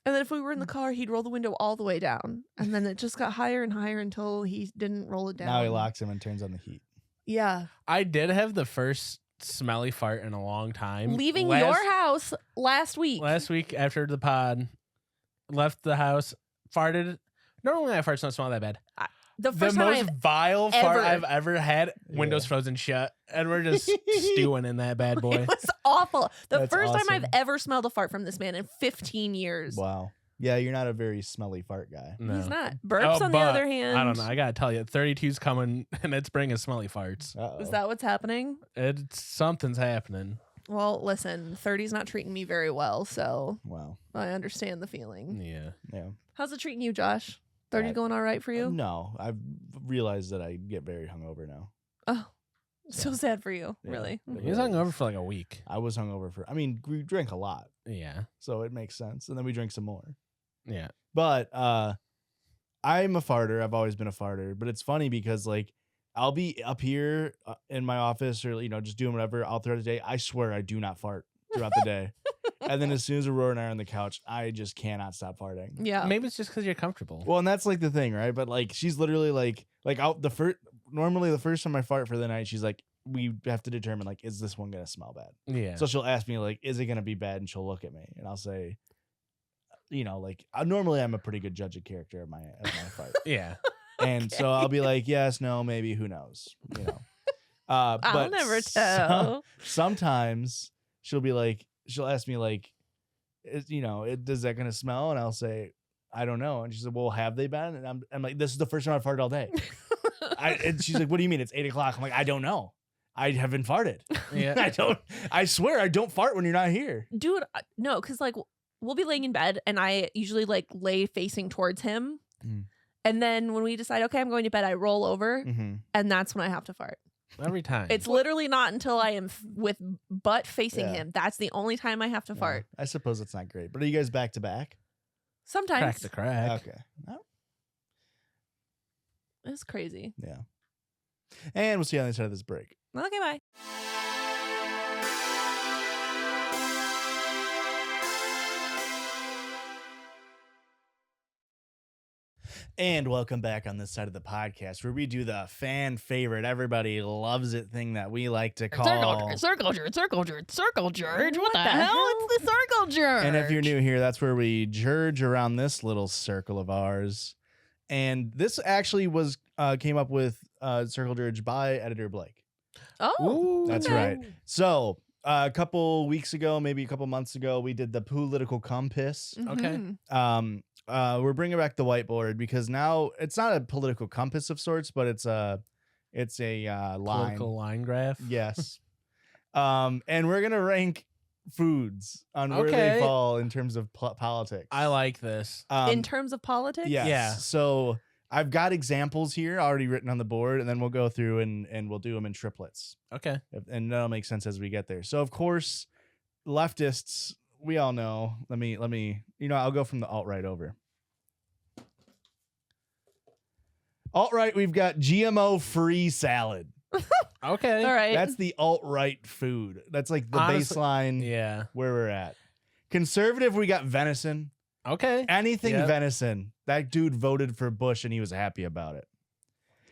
And then if we were in the car, he'd roll the window all the way down. And then it just got higher and higher until he didn't roll it down. Now he locks him and turns on the heat. Yeah. I did have the first smelly fart in a long time. Leaving your house last week. Last week after the pod, left the house, farted. Normally my farts don't smell that bad. The The first time most vile fart ever- I've ever had. Windows Yeah. frozen shut, and we're just stewing in that bad boy. it was awful. The That's first time I've awesome. ever smelled a fart from this man in 15 years. Wow. Yeah, you're not a very smelly fart guy. No. He's not. Burps, on the but other hand. I don't know. I gotta tell you, 32's coming, and it's bringing smelly farts. Uh-oh. Is that what's happening? It's something's happening. Well, listen, 30's not treating me very well, so Wow. I understand the feeling. Yeah. Yeah. How's it treating you, Josh? 30 going all right for you? No, I've realized that I get very hungover now. Oh, so sad for you, Yeah. really. It He was really hungover is. for like a week. I was hungover for. I mean, we drank a lot, Yeah. so it makes sense. And then we drank some more. Yeah. But I'm a farter. I've always been a farter. But it's funny because like I'll be up here in my office or just doing whatever all throughout the day. I swear I do not fart throughout the day. And then as soon as Aurora and I are on the couch, I just cannot stop farting. Yeah. Maybe it's just because you're comfortable. Well, and that's like the thing, right? But like she's literally like out the first. Normally, the first time I fart for the night, she's like, we have to determine like, is this one gonna smell bad? Yeah. So she'll ask me like, is it gonna be bad? And she'll look at me, and I'll say, normally I'm a pretty good judge of character of my fart, yeah. and so I'll be like, yes, no, maybe, who knows, I'll but never tell. sometimes she'll be like, she'll ask me like, does that gonna smell? And I'll say, I don't know. And she said, well, have they been? And I'm like, this is the first time I've farted all day. And she's like, what do you mean? It's 8 o'clock. I'm like, I don't know. I haven't farted. Yeah. I swear I don't fart when you're not here. Dude, no, because like we'll be laying in bed and I usually like lay facing towards him. Mm. And then when we decide, okay, I'm going to bed, I roll over Mm-hmm. and that's when I have to fart. Every time. It's literally not until I am with butt facing Yeah. him. That's the only time I have to fart. I suppose it's not great. But are you guys back to back? Sometimes. crack the crack. Okay. Oh, It's crazy. yeah. And we'll see you on the other side of this break. Okay, bye. And welcome back on this side of the podcast where we do the fan favorite, everybody loves it thing that we like to call. Circle jerk. What the hell? hell? It's the circle jerk. And if you're new here, that's where we judge around this little circle of ours. And this actually was came up with Circle Judge by editor Blake. Oh, Ooh. That's okay. right. So a couple weeks ago, maybe a couple months ago, we did the political compass. Okay. Mhm. We're bringing back the whiteboard because now it's not a political compass of sorts, but it's a line. Political line graph. Yes. And we're gonna rank foods on where they Okay. fall in terms of politics. I like this. In terms of politics? Yes. Yeah. So I've got examples here already written on the board, and then we'll go through and we'll do them in triplets, Okay. and that'll make sense as we get there. So of course, leftists, we all know. Let me. I'll go from the alt-right over. Alt-right, we've got GMO-free salad. Okay. All right. That's the alt-right food. That's like the Honestly, baseline Yeah. where we're at. Conservative, we got venison. Okay. Anything Yep. venison. That dude voted for Bush and he was happy about it.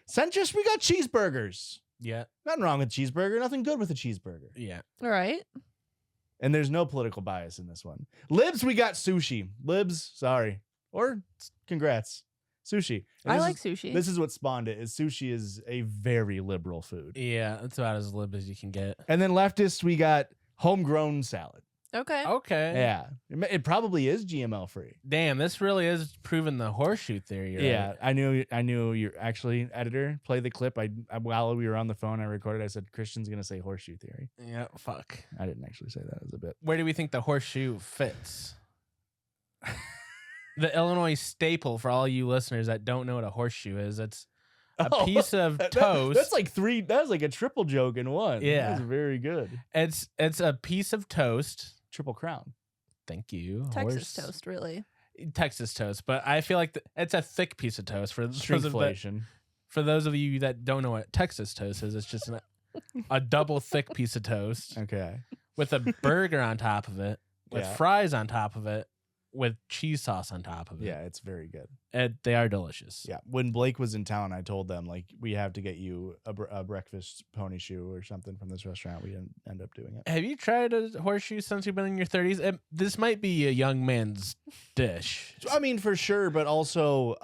Centrist, we got cheeseburgers. Yeah. Nothing wrong with cheeseburger. Nothing good with a cheeseburger. Yeah. All right. And there's no political bias in this one. Libs, we got sushi. Libs, sorry. Or congrats. Sushi. And I this like is- sushi. This is what spawned it. Is sushi is a very liberal food. Yeah. That's about as lib as you can get. And then leftists, we got homegrown salad. Okay. Okay. Yeah. It probably is GMO free. Damn, this really is proving the horseshoe theory. Right? Yeah, I knew you're actually editor. Play the clip. I while we were on the phone, I recorded. I said Christian's gonna say horseshoe theory. Yeah. Fuck. I didn't actually say that as a bit. Where do we think the horseshoe fits? The Illinois staple for all you listeners that don't know what a horseshoe is. It's a Oh, piece of that- toast. That's like three. That was like a triple joke in one. Yeah. That was very good. It's a piece of toast. Triple crown. Thank you. Texas Horse- toast, really. Texas toast, but I feel like it's a thick piece of toast for those Shrinkflation. for those of you that don't know what Texas toast is. It's just a double thick piece of toast Okay. with a burger on top of it, with Yeah. fries on top of it, with cheese sauce on top of it. Yeah, it's very good. They are delicious. Yeah. When Blake was in town, I told them like we have to get you a breakfast pony shoe or something from this restaurant. We didn't end up doing it. Have you tried a horseshoe since you've been in your 30s? This might be a young man's dish. I mean, for sure, but also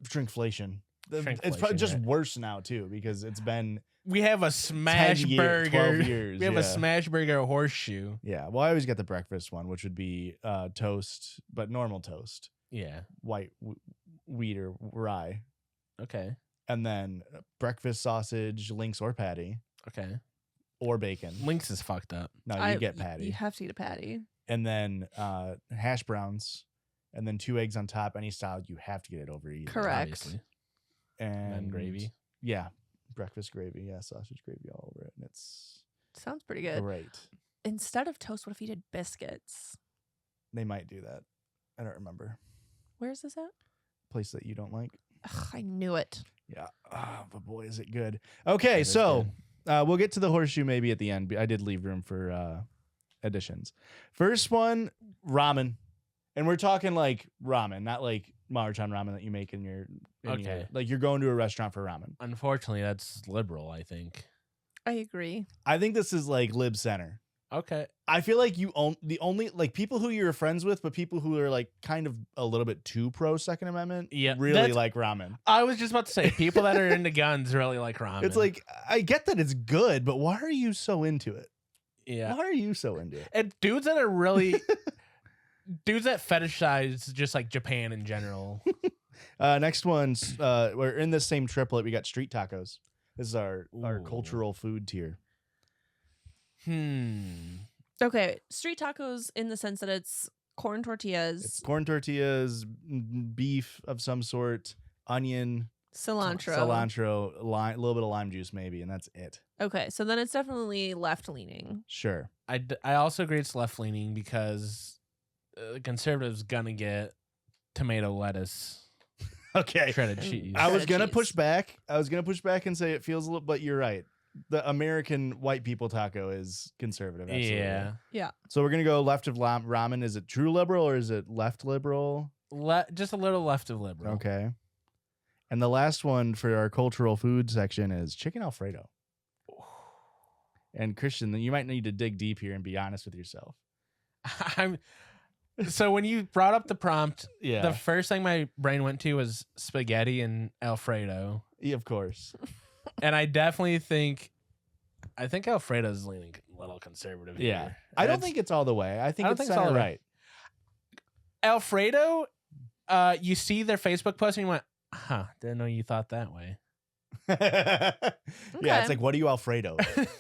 Shrinkflation. It's Shrinkflation, probably just right. worse now too because it's been We have a smash 10 burger. 12 years. We have a yeah. smash burger horseshoe. Yeah. Well, I always get the breakfast one, which would be toast, but normal toast, Yeah. white wheat or rye, Okay. and then breakfast sausage, links or patty, Okay. or bacon. Lynx is fucked up. No, you get patty. You have to eat a patty. And then hash browns, and then 2 eggs on top. Any style, you have to get it over easy. Correct. Obviously. And then gravy. Yeah, breakfast gravy. Yeah, sausage gravy all over it, and it's Sounds pretty good. great. Instead of toast, what if you did biscuits? They might do that. I don't remember. Where's this at? Place that you don't like. Ugh, I knew it. Yeah, but boy, is it good. Okay, It is so we'll get to the horseshoe maybe at the end. I did leave room for additions. First one, ramen. And we're talking like ramen, not like Maruchan ramen that you make in your Okay. like you're going to a restaurant for ramen. Unfortunately, that's liberal, I think. I agree. I think this is like lib center. Okay. I feel like you own the only like people who you're friends with, but people who are like kind of a little bit too pro Second Amendment, Yeah, really that's- like ramen. I was just about to say, people that are into guns really like ramen. It's like I get that it's good, but why are you so into it? yeah. Why are you so into it? And dudes that are really dudes that fetishize just like Japan in general. Next one's we're in this same triplet. We got street tacos. This is our Ooh. cultural food tier. Okay, street tacos in the sense that it's corn tortillas, It's corn tortillas, beef of some sort, onion, cilantro. a little bit of lime juice maybe, and that's it. Okay, so then it's definitely left leaning. Sure. I also agree it's left leaning because conservatives gonna get tomato, lettuce, Okay. shredded And cheese. I was Shredded gonna cheese. push back. I was gonna push back and say it feels a little, but you're right. The American white people taco is conservative. Absolutely. Yeah. So we're gonna go left of ramen. Is it true liberal or is it left liberal? Just a little left of liberal. Okay. And the last one for our cultural food section is chicken Alfredo. And Christian, you might need to dig deep here and be honest with yourself. So when you brought up the prompt, Yeah. the first thing my brain went to was spaghetti and Alfredo. Yeah, of course. And I definitely think Alfredo's leaning a little conservative here. Yeah. I don't That's- think it's all the way. I think don't it's think it's all center the right. way. Alfredo, you see their Facebook post and you went, huh, didn't know you thought that way. Yeah, Okay. it's like, what are you Alfredo?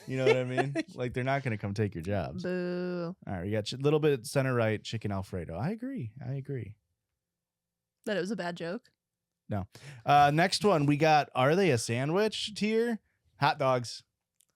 You know what I mean? Like, they're not going to come take your jobs. Boo. All right, we got a little bit center right chicken Alfredo. I agree. That it was a bad joke. Next one, we got, are they a sandwich tier? Hot dogs.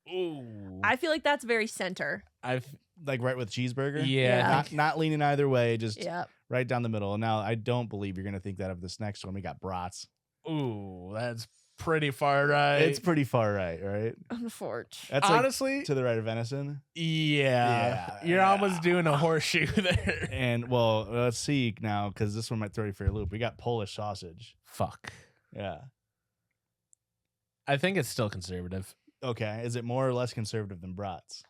Ooh. I feel like that's very center. I've Like right with cheeseburger? Yeah. Not leaning either way, just Yeah. right down the middle. Now, I don't believe you're going to think that of this next one. We got brats. ooh, that's pretty far right. It's pretty far right? Unfortunate. That's like honestly, to the right of venison. yeah. You're Yeah. almost doing a horseshoe there. And, well, let's see now, because this one might throw you for a loop. We got Polish sausage. Fuck. Yeah. I think it's still conservative. Okay. Is it more or less conservative than brats?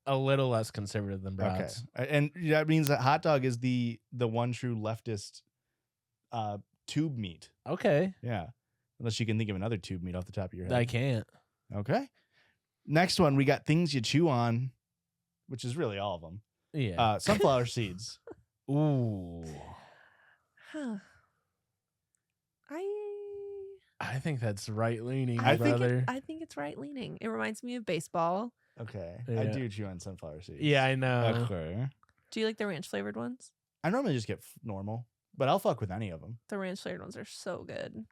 A little less conservative than brats. Okay. And that means that hot dog is the one true leftist tube meat. Okay. Yeah. Unless you can think of another tube meat off the top of your head. I can't. Okay. Next one, we got things you chew on, which is really all of them. Yeah. Sunflower seeds. Ooh. Huh. I think that's right leaning, I think brother. I think it's right leaning. It reminds me of baseball. Okay. Yeah. I do chew on sunflower seeds. yeah, I know. Okay. Do you like the ranch flavored ones? I normally just get normal, but I'll fuck with any of them. The ranch flavored ones are so good.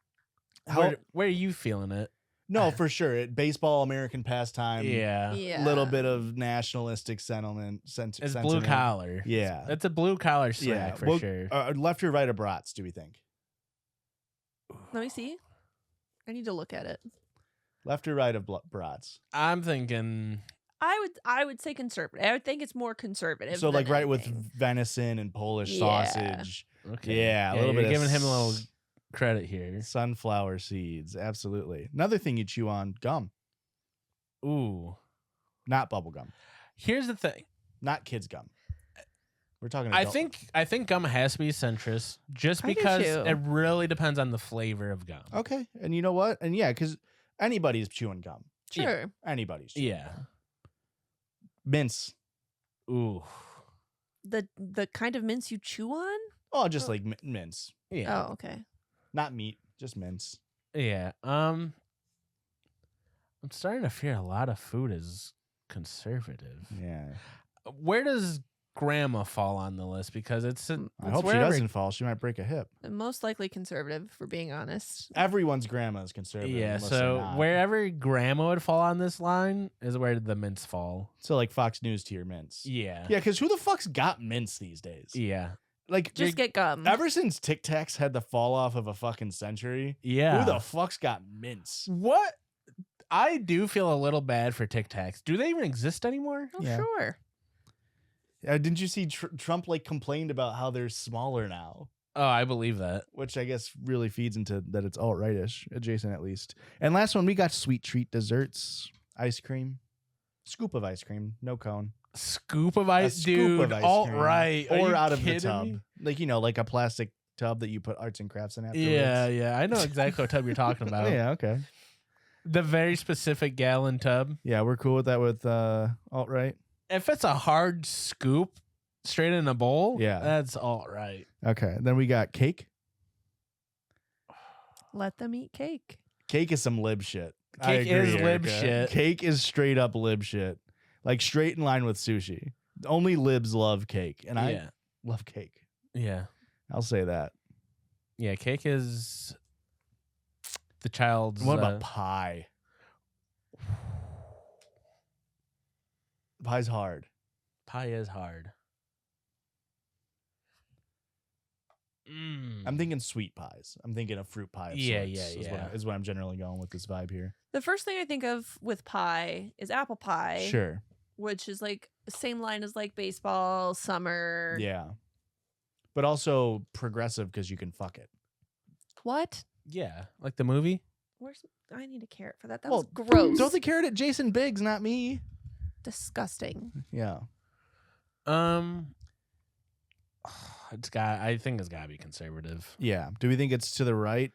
Where are you feeling it? No, for sure. Baseball, American pastime. Yeah. Yeah. Little bit of nationalistic sentiment. It's blue collar. Yeah. It's a blue collar snack Yeah. for Well, sure. Left or right of brats, do we think? Let me see. I need to look at it. Left or right of brats? I'm thinking I would say conservative. I would think it's more conservative. So like than right with anything. venison and Polish Yeah. sausage. okay. Yeah, a little you're bit of giving him a little credit here. Sunflower seeds, absolutely. Another thing you chew on, gum. Ooh. Not bubble gum. Here's the thing. Not kids gum. We're talking. I Adult. think gum has to be centrist just I do because too. it really depends on the flavor of gum. Okay, and you know what? And yeah, because anybody's chewing gum. Sure. Anybody's chewing Yeah. gum. Mints. Ooh. The kind of mints you chew on? Oh, just like mints. Yeah. Oh, okay. Not meat, just mints. Yeah. I'm starting to fear a lot of food is conservative. Yeah. Where does grandma fall on the list? Because it's I it's hope she wherever- doesn't fall. She might break a hip. Most likely conservative, for being honest. Everyone's grandma is conservative. Yeah, unless they're so not. wherever grandma would fall on this line is where the mints fall. So like Fox News tier mints. Yeah. Yeah, because who the fuck's got mints these days? Yeah. Like Just get gum. ever since Tic Tacs had the fall off of a fucking century, Yeah. who the fuck's got mints? What? I do feel a little bad for Tic Tacs. Do they even exist anymore? Oh, Yeah. sure. Didn't you see Trump like complained about how they're smaller now? Oh, I believe that. Which I guess really feeds into that it's alt-rightish, adjacent at least. And last one, we got sweet treat desserts, ice cream, scoop of ice cream, no cone. Scoop of ice, scoop dude. of ice All cream. right. Are Or you out of the kidding tub. me? Like, like a plastic tub that you put arts and crafts in afterwards. Yeah, yeah. I know exactly what tub you're talking about. Oh, yeah, okay. The very specific gallon tub. Yeah, we're cool with that with alt-right. If it's a hard scoop straight in a bowl, Yeah. that's all right. Okay, then we got cake. Let them eat cake. Cake is some lib shit. I Cake agree, is lib Erica. shit. Cake is straight up lib shit. Like straight in line with sushi. Only libs love cake. And I Yeah. love cake. Yeah. I'll say that. Yeah. Cake is the child's. What about pie? Pie's hard. pie is hard. I'm thinking sweet pies. I'm thinking a fruit pie. Of Yeah, sorts yeah, is yeah. Is what I'm generally going with this vibe here. The first thing I think of with pie is apple pie, Sure. which is like the same line as like baseball, summer. Yeah. But also progressive because you can fuck it. What? Yeah, like the movie. Where's I need a carrot for that. That Well, was gross. Throw the carrot at Jason Biggs, not me. Disgusting. Yeah. I think it's gotta be conservative. Yeah. Do we think it's to the right?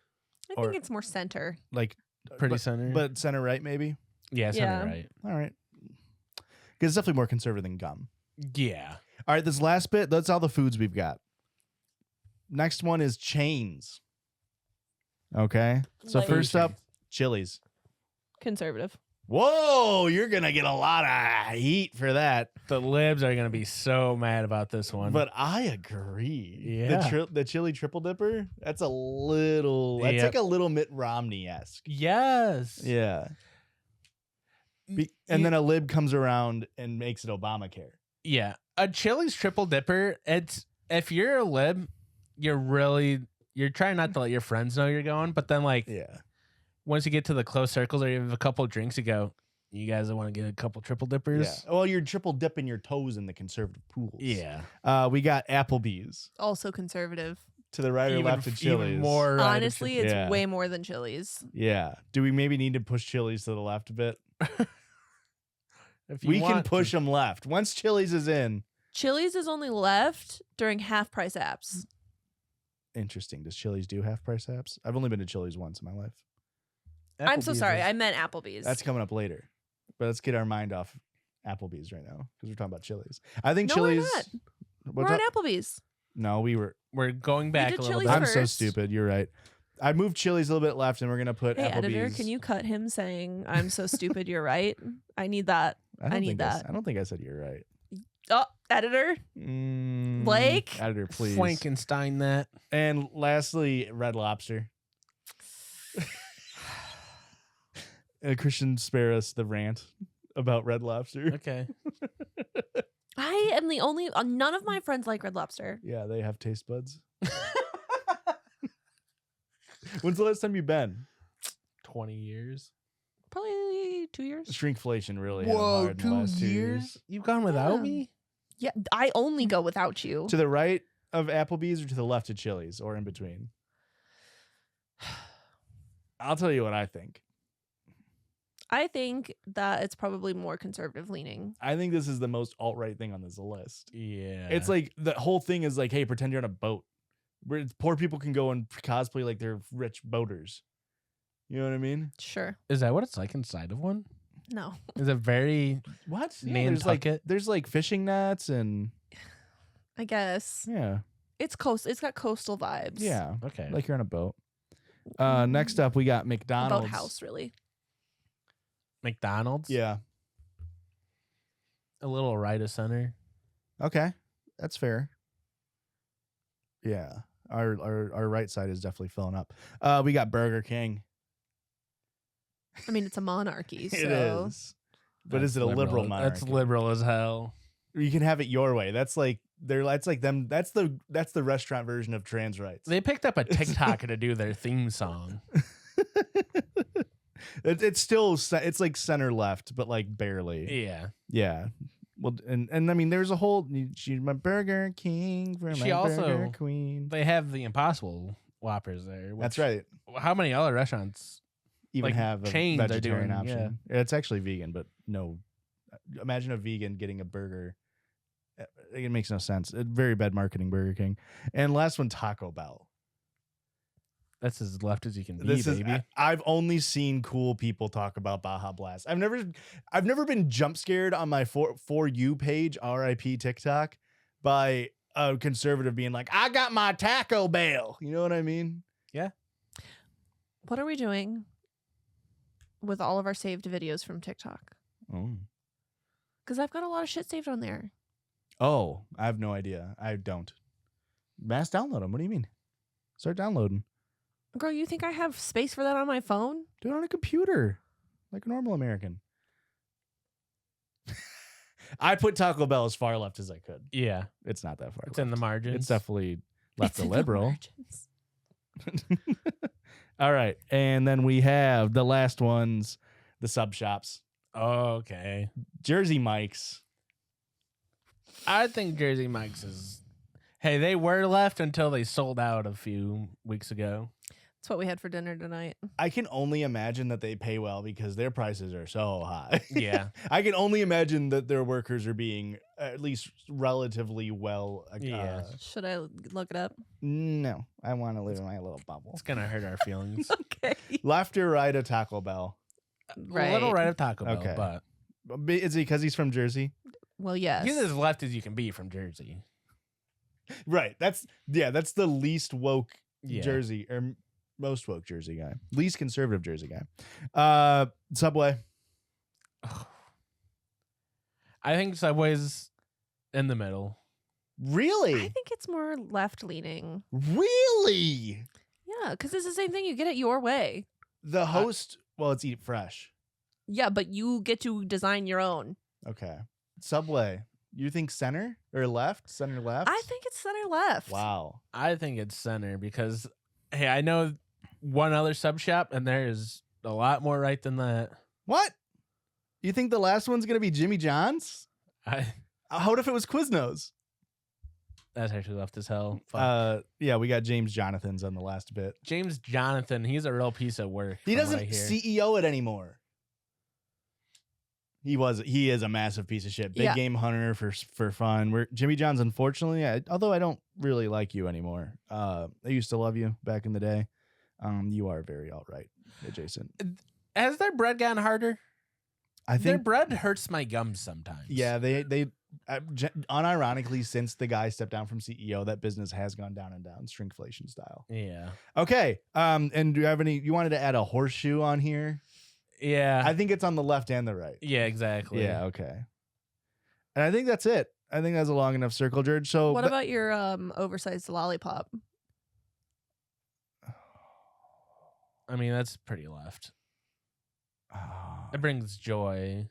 I Or- think it's more center. Like Pretty but, center. but center right, maybe? yeah, Yeah. center right. All right. Because it's definitely more conservative than gum. Yeah. All right, this last bit, that's all the foods we've got. Next one is chains. Okay. So Like- first up, Chili's. Conservative. Whoa, you're going to get a lot of heat for that. The libs are gonna be so mad about this one. But I agree. Yeah. The chili triple dipper, that's a little, that's Yep. like a little Mitt Romney-esque. yes. Yeah. And then a lib comes around and makes it Obamacare. Yeah, a Chili's triple dipper. It's if you're a lib, you're trying not to let your friends know you're going, but then like Yeah. once you get to the close circles or you have a couple of drinks, you go, you guys want to get a couple triple dippers? Yeah. Well, you're triple dipping your toes in the conservative pools. Yeah. We got Applebee's Also conservative. to the right or left of Chili's. Even more right of Honestly, Chili's. it's Yeah. way more than Chili's. Yeah. Do we maybe need to push Chili's to the left a bit? If you We can want push to. them left. Once Chili's is in. Chili's is only left during half price apps. Interesting. Does Chili's do half price apps? I've only been to Chili's once in my life. I'm so Applebee's sorry. is- I meant Applebee's. That's coming up later. But let's get our mind off Applebee's right now because we're talking about Chili's. I think No, we're Chili's. not. What's We're up? at Applebe's. No, we were. We're going back did a little Chili's bit. I'm so first. stupid. You're right. I moved Chili's a little bit left, and we're gonna put Hey, Applebee's. editor, can you cut him saying I'm so stupid? You're right. I need that. don't I need think that. I don't think I said you're right. Oh, editor. Blake? Editor, please. Frankenstein that. And lastly, Red Lobster. Christian, spare us the rant about Red Lobster. Okay. I am the only. None of my friends like Red Lobster. Yeah, they have taste buds. When's the last time you've been? 20 years. Probably 2 years. Shrinkflation really hit 'em hard in the last 2 years. You've gone without Yeah. me? Yeah, I only go without you. To the right of Applebee's or to the left of Chili's or in between? I'll tell you what I think. I think that it's probably more conservative leaning. I think this is the most alt-right thing on this list. Yeah. It's like the whole thing is like, hey, pretend you're on a boat. Where poor people can go and cosplay like they're rich boaters. You know what I mean? Sure. Is that what it's like inside of one? No. Is it very What? Yeah, Nantucket? there's like fishing nets and I guess. yeah. It's got coastal vibes. Yeah. okay? Like you're on a boat. Next up we got A McDonald's. boathouse, really. McDonald's? Yeah. A little right of center. Okay. That's fair. Yeah. Our right side is definitely filling up. We got Burger King. I mean, it's a monarchy, so. It is. But is it a liberal monarchy? That's liberal as hell. You can have it your way. That's like that's the restaurant version of trans rights. They picked up a TikToker to do their theme song. It's still it's like center left, but like barely. Yeah. Yeah. Well, and I mean, there's a whole she's my Burger King for She my also- Burger Queen. They have the Impossible Whoppers there. That's which- right. How many other restaurants? Even like, have a chains are vegetarian doing, option. It's actually vegan, but no. Imagine a vegan getting a burger. It makes no sense. Very bad marketing, Burger King. And last one, Taco Bell. That's as left as you can be, This baby. is I've only seen cool people talk about Baja Blast. I've never been jump scared on my for you page, RIP TikTok, by a conservative being like, I got my Taco Bell. You know what I mean? What are we doing with all of our saved videos from TikTok? Because I've got a lot of shit saved on there. Oh, I have no idea. I don't. Mass download them. What do you mean? Start downloading. Girl, you think I have space for that on my phone? Do it on a computer, like a normal American. I put Taco Bell as far left as I could. Yeah. It's not that far. It's in the margins. It's definitely left It's a in the liberal. margins. All right, and then we have the last ones, the sub shops. Okay. Jersey Mike's. I think Jersey Mike's is. Hey, they were left until they sold out a few weeks ago. That's what we had for dinner tonight. I can only imagine that they pay well because their prices are so high. Yeah. I can only imagine that their workers are being at least relatively well. Yeah. Should I look it up? No, I want to live in my little bubble. It's gonna hurt our feelings. Okay. Left or right of Taco Bell? Right. A little right of Taco Bell, Okay. but Is it because he's from Jersey? Well, yes. he's as left as you can be from Jersey. Right. That's the least woke Yeah. Jersey or most woke Jersey guy, least conservative Jersey guy. Subway. I think Subway's in the middle. Really? I think it's more left leaning. Really? Yeah, because it's the same thing. You get it your way. The host. Well, it's Eat Fresh. Yeah, but you get to design your own. Okay. Subway. You think center or left? Center left? I think it's center left. Wow. I think it's center because, hey, I know one other sub shop and there is a lot more right than that. What? You think the last one's gonna be Jimmy John's? What if it was Quiznos? That's actually left as hell. Fuck. Yeah, we got James Jonathan's on the last bit. James Jonathan, he's a real piece of work. He from what doesn't I hear. CEO it anymore. He is a massive piece of shit. Big Yeah. game hunter for fun. Jimmy John's, unfortunately, although I don't really like you anymore. I used to love you back in the day. You are very alt-right adjacent. Has their bread gotten harder? I Their think bread hurts my gums sometimes. yeah, they unironically, since the guy stepped down from CEO, that business has gone down and down, shrinkflation style. Yeah. Okay. And do you have you wanted to add a horseshoe on here? Yeah. I think it's on the left and the right. yeah, exactly. Yeah, okay. And I think that's it. I think that's a long enough circle, George. So What about your oversized lollipop? I mean, that's pretty left. Oh. It brings joy.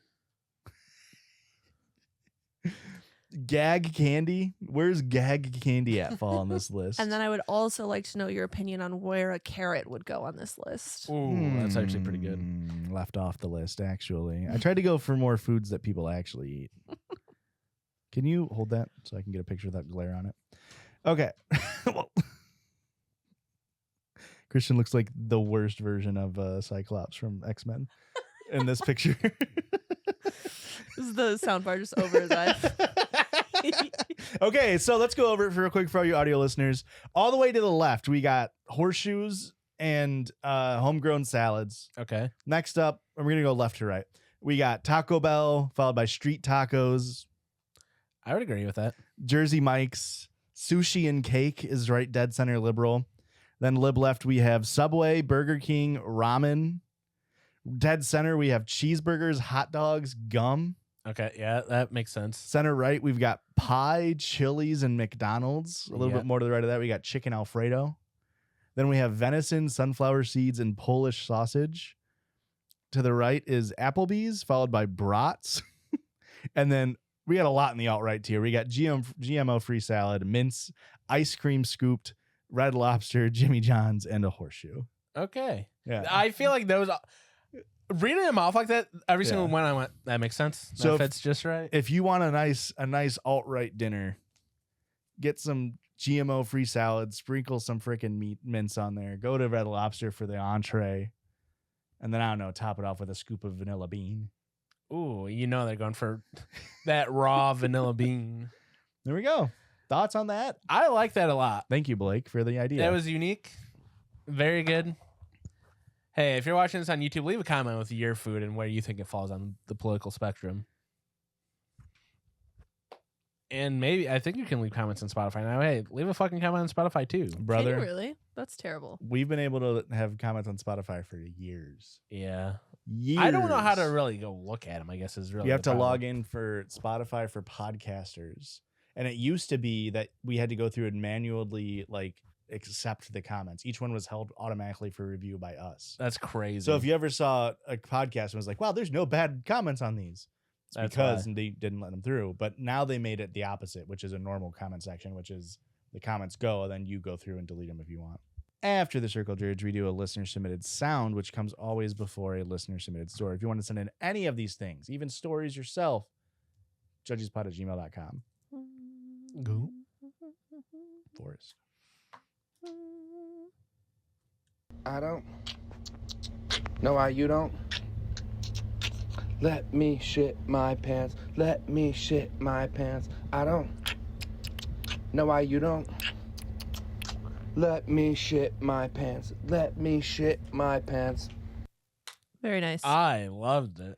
Gag candy? Where's gag candy at fall on this list? And then I would also like to know your opinion on where a carrot would go on this list. Ooh, that's actually pretty good. Left off the list, actually. I tried to go for more foods that people actually eat. Can you hold that so I can get a picture of that glare on it? Okay. Well, Christian looks like the worst version of Cyclops from X-Men. in this picture. This is the sound bar just over his eyes. Okay, so let's go over it real quick for all you audio listeners. All the way to the left, we got horseshoes and homegrown salads. Okay. Next up, we're going to go left to right. We got Taco Bell, followed by street tacos. I would agree with that. Jersey Mike's. Sushi and cake is right dead center liberal. Then lib left, we have Subway, Burger King, ramen. Dead center, we have cheeseburgers, hot dogs, gum. Okay. Yeah, that makes sense. Center right, we've got pie, Chili's, and McDonald's. A little bit more to the right of that, we got chicken Alfredo. Then we have venison, sunflower seeds, and Polish sausage. To the right is Applebee's, followed by Brats. And then we got a lot in the alt-right tier. We got GMO-free salad, mince, ice cream scooped, Red Lobster, Jimmy John's, and a horseshoe. Okay. Yeah. I feel like those... Reading them off like that, every single one I went, that makes sense. So that fits just right. If you want a nice alt-right dinner, get some GMO-free salad, sprinkle some freaking meat mince on there, go to Red Lobster for the entree, and then, I don't know, top it off with a scoop of vanilla bean. Ooh, you know they're going for that raw vanilla bean. There we go. Thoughts on that? I like that a lot. Thank you, Blake, for the idea. That was unique. Very good. Hey, if you're watching this on YouTube, leave a comment with your food and where you think it falls on the political spectrum. And maybe, I think you can leave comments on Spotify now. Hey, leave a fucking comment on Spotify too. Brother. Can you really? That's terrible. We've been able to have comments on Spotify for years. Yeah. Years. I don't know how to really go look at them, I guess is really You have the to problem. log in for Spotify for podcasters. And it used to be that we had to go through and manually accept the comments. Each one was held automatically for review by us. That's crazy. So if you ever saw a podcast and was like, wow, there's no bad comments on these, it's That's because why. they didn't let them through. But now they made it the opposite, which is a normal comment section, which is the comments go, and then you go through and delete them if you want. After the Circle Jerge, we do a listener submitted sound, which comes always before a listener submitted story. If you want to send in any of these things, even stories yourself, judgiespod@gmail.com. Go. Forrest. I don't. No, why you don't? Let me shit my pants. Let me shit my pants. I don't. No, why you don't? Let me shit my pants. Let me shit my pants. Very nice. I loved it.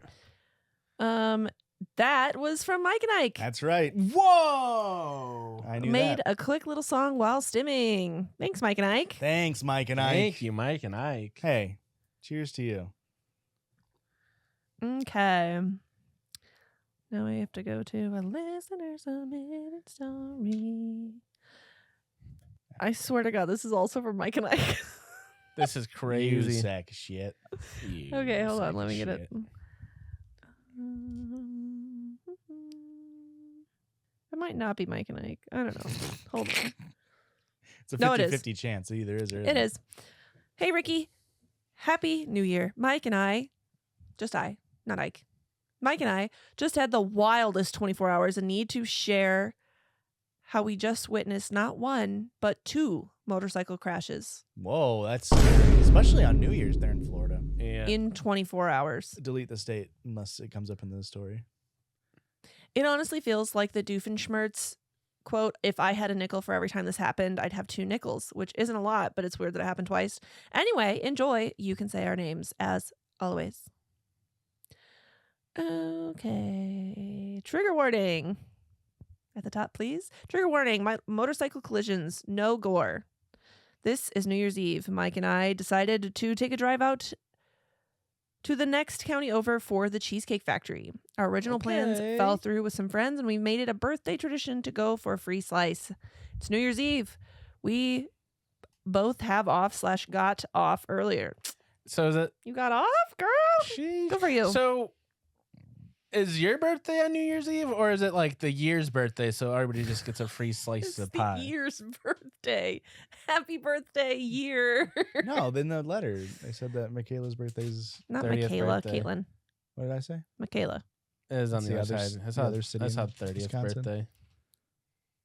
That was from Mike and Ike. That's right. Whoa! I knew Made that. a quick little song while stimming. Thanks, Mike and Ike. Thanks, Mike and Ike. Thank you, Mike and Ike. Hey, cheers to you. Okay. Now we have to go to a listener submitted story. I swear to God, this is also from Mike and Ike. This is You crazy. sack of shit. Okay, hold on. Let me get shit. it. It might not be Mike and Ike. I don't know. Hold on. It's a No, it is. 50-50 chance. It either is or isn't. It is. Hey, Ricky. Happy New Year. Mike and I, just I, not Ike. Mike and I just had the wildest 24 hours and need to share how we just witnessed not one, but 2 motorcycle crashes Whoa, that's especially on New Year's there in Florida. Yeah. in 24 hours. Delete the state unless it comes up in the story. It honestly feels like the Doofenshmirtz quote, if I had a nickel for every time this happened, I'd have 2 nickels, which isn't a lot, but it's weird that it happened twice. Anyway, enjoy. You can say our names as always. Okay. Trigger warning. At the top, please. Trigger warning. My motorcycle collisions. No gore. This is New Year's Eve. Mike and I decided to take a drive out to the next county over for the Cheesecake Factory. Our original plans Okay. fell through with some friends, and we made it a birthday tradition to go for a free slice. It's New Year's Eve. We both have off/got off earlier. So is it? You got off, girl? Good for you. So is your birthday on New Year's Eve, or is it like the year's birthday? So everybody just gets a free slice It's of the pie. year's birthday. Happy birthday, year. No, in the letter they said that Michaela's birthday's. Not 30th Michaela, birthday. Caitlin. What did I say? Michaela. It is on It's the the other other side. s- That's the how, other city that's in how 30th Wisconsin. birthday.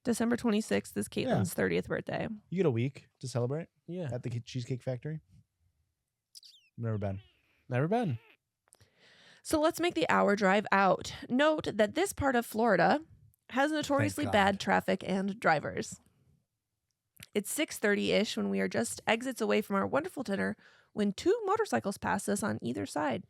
December 26th is Caitlin's 30th birthday. You get a week to celebrate Yeah. at the Cheesecake Factory. Never been. Never been. So let's make the hour drive out. Note that this part of Florida has notoriously God. bad traffic and drivers. It's 6:30-ish when we are just exits away from our wonderful dinner when 2 motorcycles pass us on either side.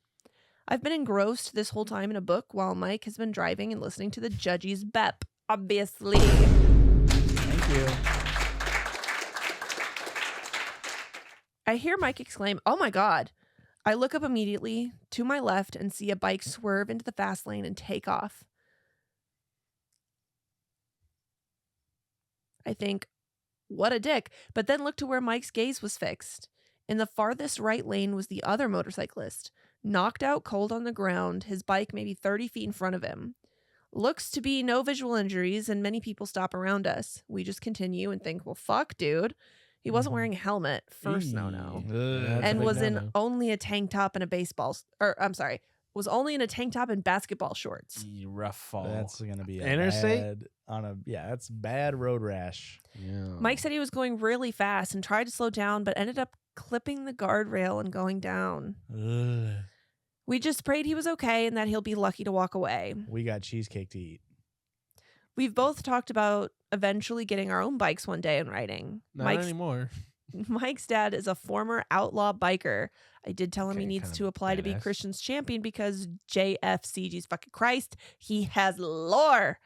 I've been engrossed this whole time in a book while Mike has been driving and listening to the Judgies BEP, obviously. Thank you. I hear Mike exclaim, "Oh my God." I look up immediately to my left and see a bike swerve into the fast lane and take off. I think, what a dick, but then look to where Mike's gaze was fixed. In the farthest right lane was the other motorcyclist, knocked out cold on the ground, his bike maybe 30 feet in front of him. Looks to be no visual injuries, and many people stop around us. We just continue and think, well, fuck, dude. He wasn't wearing a helmet. First no-no. That's a And big was in no-no. only a tank top and was only in a tank top and basketball shorts. Rough fall. That's gonna be a Interstate? that's bad road rash. Yeah. Mike said he was going really fast and tried to slow down, but ended up clipping the guardrail and going down. Ugh. We just prayed he was okay and that he'll be lucky to walk away. We got cheesecake to eat. We've both talked about eventually getting our own bikes one day and riding. Not anymore. Mike's dad is a former outlaw biker. I did tell him he Okay, needs kinda to apply to be badass. Christian's champion because JFCG's fucking Christ, he has lore.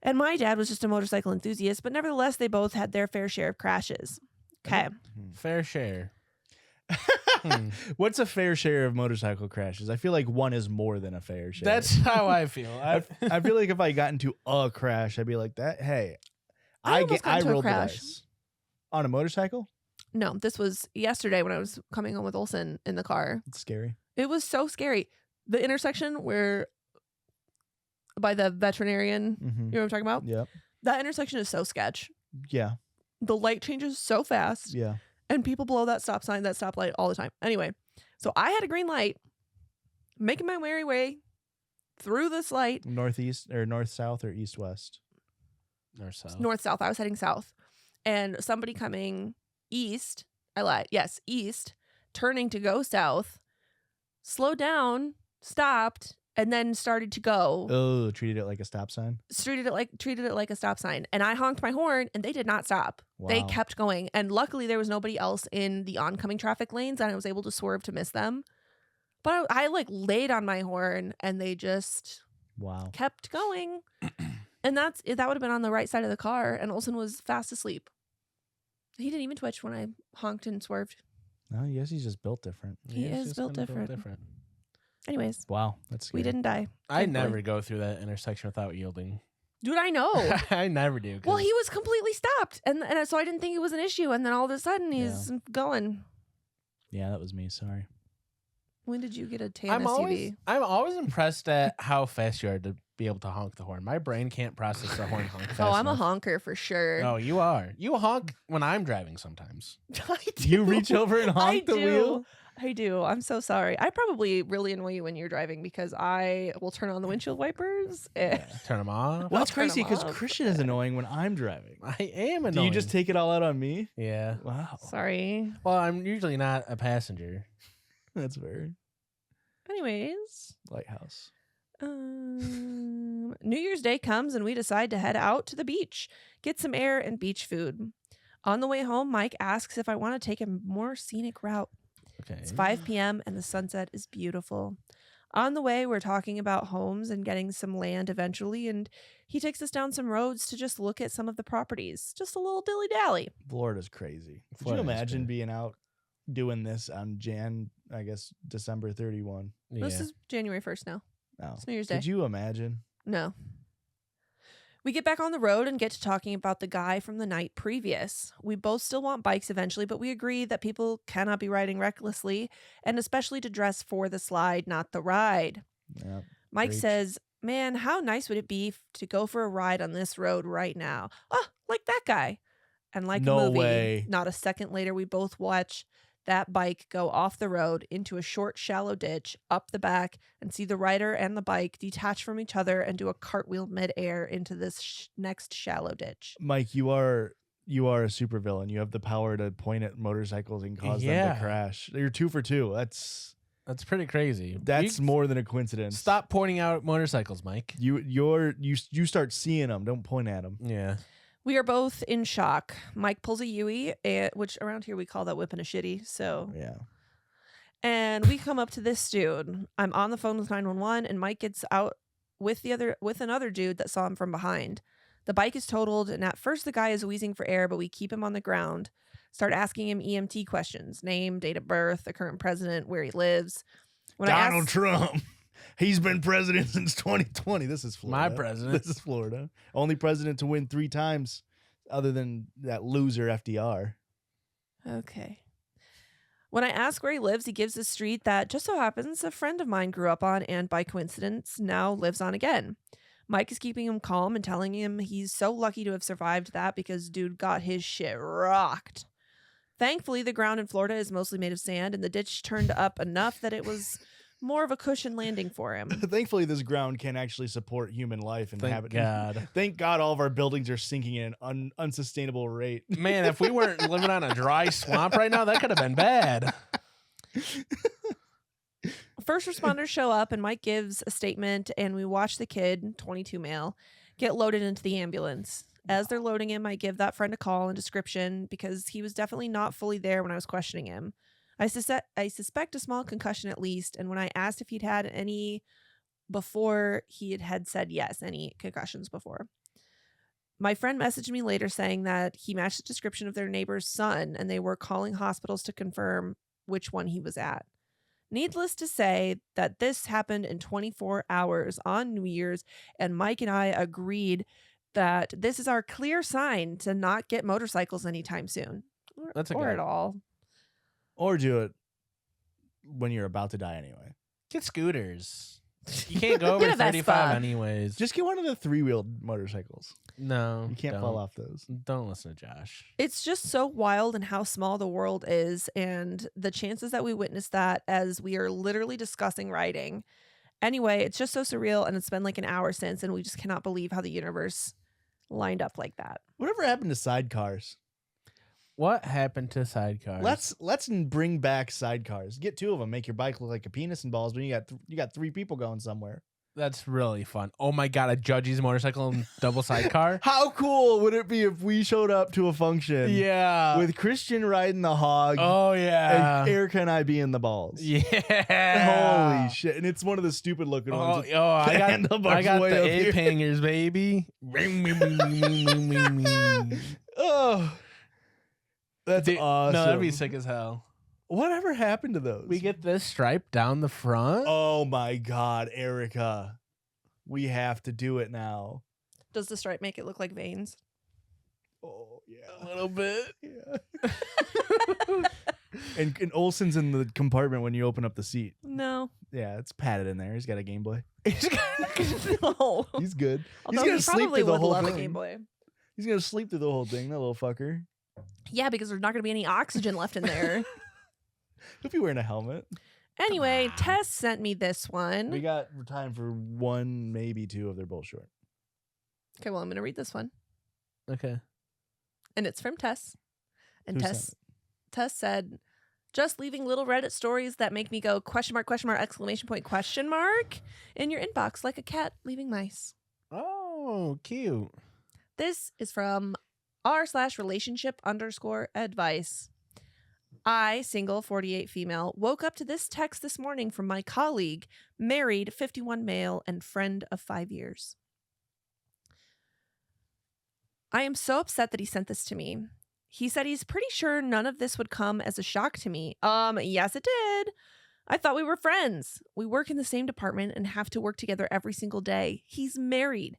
And my dad was just a motorcycle enthusiast, but nevertheless, they both had their fair share of crashes. Okay. Fair share. What's a fair share of motorcycle crashes? I feel like one is more than a fair share. That's how I feel. I feel like if I got into a crash, I'd be like that. Hey, I almost got into a rolled the crash. dice on a motorcycle. No, this was yesterday when I was coming home with Olsen in the car. It's scary. It was so scary. The intersection where by the veterinarian, Mm-hmm. you know what I'm talking about? Yep. That intersection is so sketch. Yeah. The light changes so fast. Yeah. And people blow that stop sign, that stoplight all the time. Anyway, so I had a green light, making my merry way through this light. Northeast or north south or east west. Or so. North south. I was heading south, and somebody coming east. I lied. Yes, east, turning to go south, slowed down, stopped, and then started to go. Oh, treated it like a stop sign. Treated it like a stop sign, and I honked my horn, and they did not stop. Wow. They kept going, and luckily there was nobody else in the oncoming traffic lanes, and I was able to swerve to miss them. But I like laid on my horn, and they just Wow. kept going. And that would have been on the right side of the car, and Olsen was fast asleep. He didn't even twitch when I honked and swerved. No, I guess he's just built different. He it's is just built kinda different. Anyways, Wow, that's scary. we didn't die. I Thankfully. never go through that intersection without yielding. Dude, I know. I never do. Well, 'cause he was completely stopped, and so I didn't think it was an issue, and then all of a sudden he's going. Yeah, that was me. Sorry. When did you get a tan I'm SUV? always impressed at how fast you are to be able to honk the horn. My brain can't process the horn honk fast Oh, I'm a enough. honker for sure. Oh, you are. You honk when I'm driving sometimes. I do. You reach over and honk the wheel? I do. I'm so sorry. I probably really annoy you when you're driving because I will turn on the windshield wipers. Turn them off. Well, it's turn 'em crazy because off. Christian is annoying when I'm driving. I am annoying. Do you just take it all out on me? Yeah. Wow. Sorry. Well, I'm usually not a passenger. That's very Anyways, lighthouse. New Year's Day comes and we decide to head out to the beach, get some air and beach food. On the way home, Mike asks if I want to take a more scenic route. Okay. It's 5 p.m. and the sunset is beautiful. On the way, we're talking about homes and getting some land eventually, and he takes us down some roads to just look at some of the properties. Just a little dilly-dally. Florida's crazy. Could Florida's you imagine great. being out doing this on December 31? Yeah. This is January 1st now. Oh. It's New Year's Day. Could you imagine? No. We get back on the road and get to talking about the guy from the night previous. We both still want bikes eventually, but we agree that people cannot be riding recklessly, and especially to dress for the slide, not the ride. Yeah. Mike Preach. says, man, how nice would it be to go for a ride on this road right now? Oh, like that guy. And like No a movie, way. not a second later, we both watch that bike go off the road into a short, shallow ditch, up the back, and see the rider and the bike detach from each other and do a cartwheel midair into this next shallow ditch. Mike, you are a supervillain. You have the power to point at motorcycles and cause them Yeah. to crash. You're 2 for 2. That's That's pretty crazy. That's more than a coincidence. Stop pointing out motorcycles, Mike. You start seeing them. Don't point at them. Yeah. We are both in shock. Mike pulls a Yui, which around here we call that whipping a shitty. So Yeah. And we come up to this dude. I'm on the phone with 911, and Mike gets out with another dude that saw him from behind. The bike is totaled, and at first the guy is wheezing for air, but we keep him on the ground. Start asking him EMT questions: name, date of birth, the current president, where he lives. When Donald Trump. He's been president since 2020. This is Florida. My president. This is Florida. Only president to win 3 times, other than that loser FDR. Okay. When I ask where he lives, he gives a street that just so happens a friend of mine grew up on and by coincidence now lives on again. Mike is keeping him calm and telling him he's so lucky to have survived that because dude got his shit rocked. Thankfully, the ground in Florida is mostly made of sand and the ditch turned up enough that it was more of a cushion landing for him. Thankfully, this ground can actually support human life and Thank God. Thank God all of our buildings are sinking at an unsustainable rate. Man, if we weren't living on a dry swamp right now, that could have been bad. First responders show up and Mike gives a statement and we watch the kid, 22 male, get loaded into the ambulance. As they're loading him, I give that friend a call and description because he was definitely not fully there when I was questioning him. I suspect a small concussion at least, and when I asked if he'd had any before, he had said yes, any concussions before. My friend messaged me later saying that he matched the description of their neighbor's son, and they were calling hospitals to confirm which one he was at. Needless to say that this happened in 24 hours on New Year's, and Mike and I agreed that this is our clear sign to not get motorcycles anytime soon. Or at all. Or do it when you're about to die anyway. Get scooters. You can't go over Get a 35 Vespa. anyways. Just get one of the 3-wheeled motorcycles. No. You can't fall off those. Don't listen to Josh. It's just so wild and how small the world is, and the chances that we witness that as we are literally discussing riding. Anyway, it's just so surreal, and it's been like an hour since, and we just cannot believe how the universe lined up like that. Whatever happened to sidecars? What happened to sidecars? Let's bring back sidecars. Get 2 of them. Make your bike look like a penis and balls, but you got 3 people going somewhere. That's really fun. Oh my God, a Judgies motorcycle and double sidecar? How cool would it be if we showed up to a function? Yeah. With Christian riding the hog. Oh yeah. And Erica and I being the balls. Yeah. Holy shit! And it's one of the stupid looking Oh, ones. I got handlebars the way up here. ape hangers, baby. Oh, that's awesome. No, that'd be sick as hell. Whatever happened to those? We get this stripe down the front. Oh my God, Erica. We have to do it now. Does the stripe make it look like veins? Oh, yeah. A little bit. Yeah. and Olsen's in the compartment when you open up the seat. No. Yeah, it's padded in there. He's got a Game Boy. No. He's good. Although gonna he sleep probably through the would whole love a thing. Game Boy. He's going to sleep through the whole thing, that little fucker. Yeah, because there's not going to be any oxygen left in there. He'll be wearing a helmet. Anyway, Tess sent me this one. We got time for 1, maybe 2 of their both short. Okay, well, I'm going to read this one. Okay. And it's from Tess. And Who Tess said, just leaving little Reddit stories that make me go question mark, exclamation point, question mark in your inbox like a cat leaving mice. Oh, cute. This is from r/relationship_advice. I, single, 48 female, woke up to this text this morning from my colleague, married, 51 male, and friend of 5 years. I am so upset that he sent this to me. He said he's pretty sure none of this would come as a shock to me. Yes, it did. I thought we were friends. We work in the same department and have to work together every single day. He's married.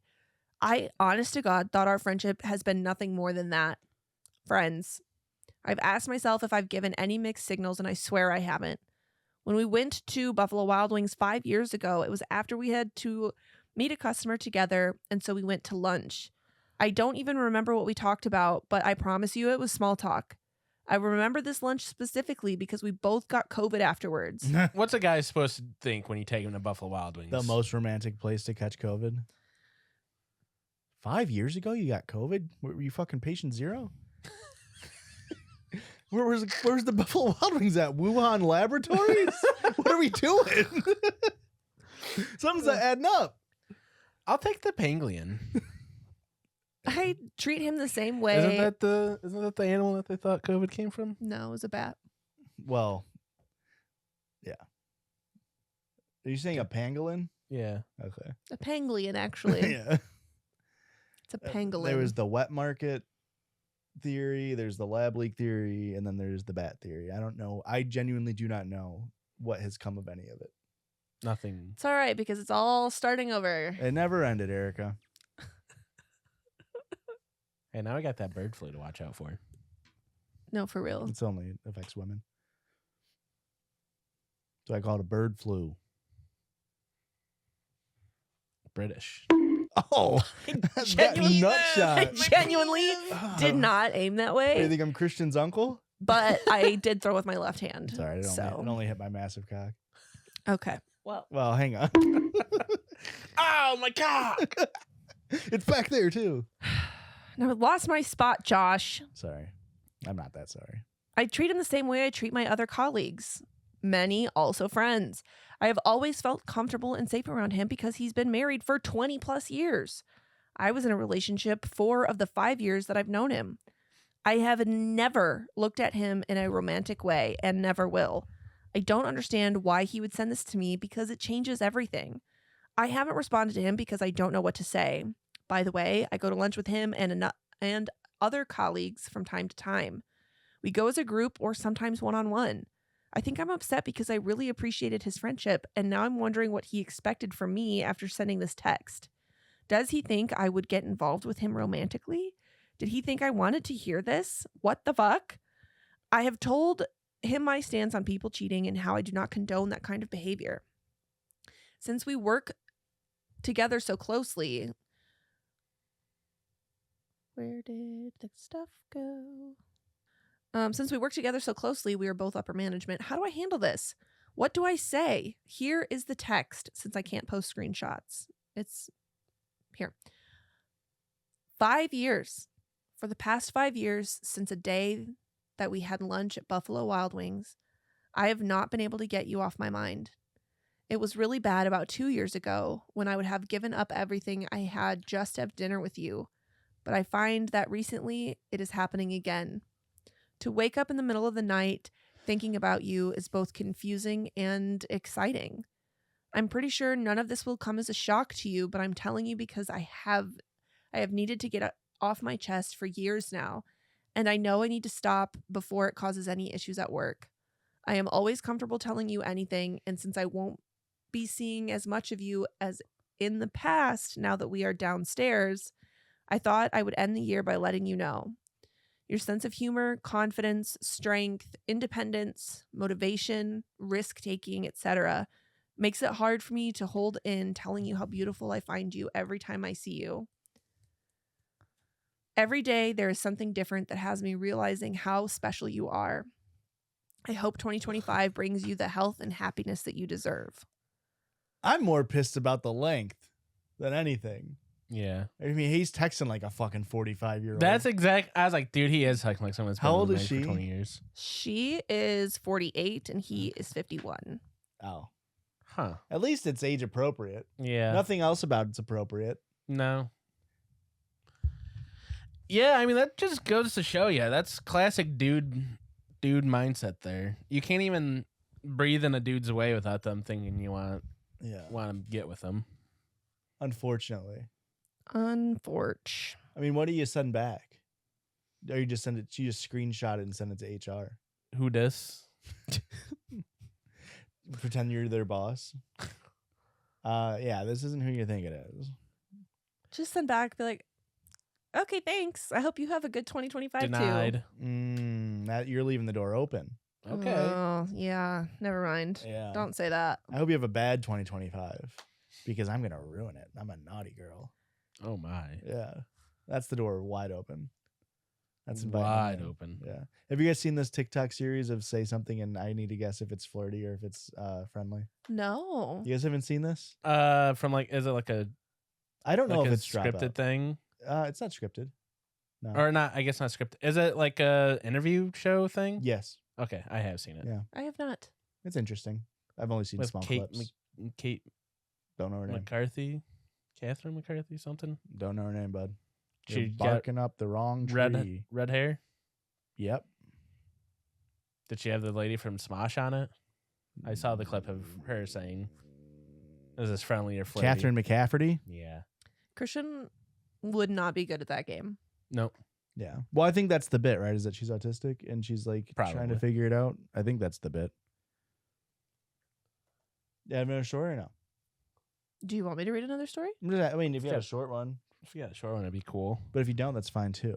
I, honest to God, thought our friendship has been nothing more than that. Friends. I've asked myself if I've given any mixed signals, and I swear I haven't. When we went to Buffalo Wild Wings 5 years ago, it was after we had to meet a customer together, and so we went to lunch. I don't even remember what we talked about, but I promise you it was small talk. I remember this lunch specifically because we both got COVID afterwards. What's a guy supposed to think when you take him to Buffalo Wild Wings? The most romantic place to catch COVID. 5 years ago, you got COVID? Were you fucking patient 0? Where's the Buffalo Wild Wings at? Wuhan Laboratories? What are we doing? Something's not adding up. I'll take the pangolin. I treat him the same way. Isn't that the animal that they thought COVID came from? No, it was a bat. Well, yeah. Are you saying a pangolin? Yeah. Okay. A pangolin, actually. Yeah. It's a pangolin. There was the wet market theory, there's the lab leak theory, and then there's the bat theory. I don't know. I genuinely do not know what has come of any of it. Nothing. It's all right because it's all starting over. It never ended, Erica. Hey, now I got that bird flu to watch out for. No, for real. It's only affects women. So I call it a bird flu. British. Oh, that nut I shot. genuinely did not aim that You way, think I'm Christian's uncle? but I did throw with my left hand. Sorry, it so only hit my massive cock. okay. Well, Hang on. Oh my god! It's back there too. now I lost my spot, Josh. Sorry. I'm not that sorry. I treat him the same way I treat my other colleagues. Many also friends. I have always felt comfortable and safe around him because he's been married for 20 plus years. I was in a relationship 4 of the 5 years that I've known him. I have never looked at him in a romantic way and never will. I don't understand why he would send this to me because it changes everything. I haven't responded to him because I don't know what to say. By the way, I go to lunch with him and other colleagues from time to time. We go as a group or sometimes one-on-one. I think I'm upset because I really appreciated his friendship, and now I'm wondering what he expected from me after sending this text. Does he think I would get involved with him romantically? Did he think I wanted to hear this? What the fuck? I have told him my stance on people cheating and how I do not condone that kind of behavior. Since we work together so closely... Where did the stuff go? Since we work together so closely, we are both upper management. How do I handle this? What do I say? Here is the text, since I can't post screenshots. It's here. 5 years. For the past 5 years, since a day that we had lunch at Buffalo Wild Wings, I have not been able to get you off my mind. It was really bad about 2 years ago when I would have given up everything I had just to have dinner with you. But I find that recently it is happening again. To wake up in the middle of the night thinking about you is both confusing and exciting. I'm pretty sure none of this will come as a shock to you, but I'm telling you because I have needed to get off my chest for years now, and I know I need to stop before it causes any issues at work. I am always comfortable telling you anything, and since I won't be seeing as much of you as in the past now that we are downstairs, I thought I would end the year by letting you know. Your sense of humor, confidence, strength, independence, motivation, risk-taking, etc. makes it hard for me to hold in telling you how beautiful I find you every time I see you. Every day there is something different that has me realizing how special you are. I hope 2025 brings you the health and happiness that you deserve. I'm more pissed about the length than anything. Yeah. I mean, he's texting like a fucking 45-year-old. That's exact. I was like, dude, he is texting like someone that's been How old married is for she? 20 years. She is 48 and he is 51. Oh. Huh. At least it's age appropriate. Yeah. Nothing else about it's appropriate. No. Yeah, I mean, that just goes to show you. That's classic dude mindset there. You can't even breathe in a dude's way without them thinking you want to get with them. Unfortunately. Unfortunately. I mean, what do you send back? Or you just send it, you just screenshot it and send it to HR. Who dis? Pretend you're their boss. Yeah, this isn't who you think it is. Just send back, be like, okay, thanks. I hope you have a good 2025 Denied. too. That you're leaving the door open. Okay. Oh, yeah. Never mind. Yeah. Don't say that. I hope you have a bad 2025 because I'm gonna ruin it. I'm a naughty girl. Oh my. Yeah, that's the door wide open. That's Wide open. Yeah. Have you guys seen this TikTok series of say something and I need to guess if it's flirty or if it's friendly? No. You guys haven't seen this? From like, is it like a I don't know like if a it's drop scripted out. thing? It's not scripted. No. Or not, I guess not scripted. Is it like a interview show thing? Yes. Okay, I have seen it. Yeah. I have not. It's interesting. I've only seen With small Kate, clips. Kate Don't know her name. McCarthy? Catherine McCarthy, something? Don't know her name, bud. She You're got barking up the wrong tree. red hair? Yep. Did she have the lady from Smosh on it? I saw the clip of her saying, "Is this friendly or flirty?" Catherine McCafferty. Yeah. Christian would not be good at that game. Nope. Yeah. Well, I think that's the bit, right? Is that she's autistic and she's like trying to Probably. figure it out. I think that's the bit. Yeah, have another story or no? Do you want me to read another story? I mean, if you Yeah. have a short one, If you got a short one, it'd be cool. but if you don't, that's fine too.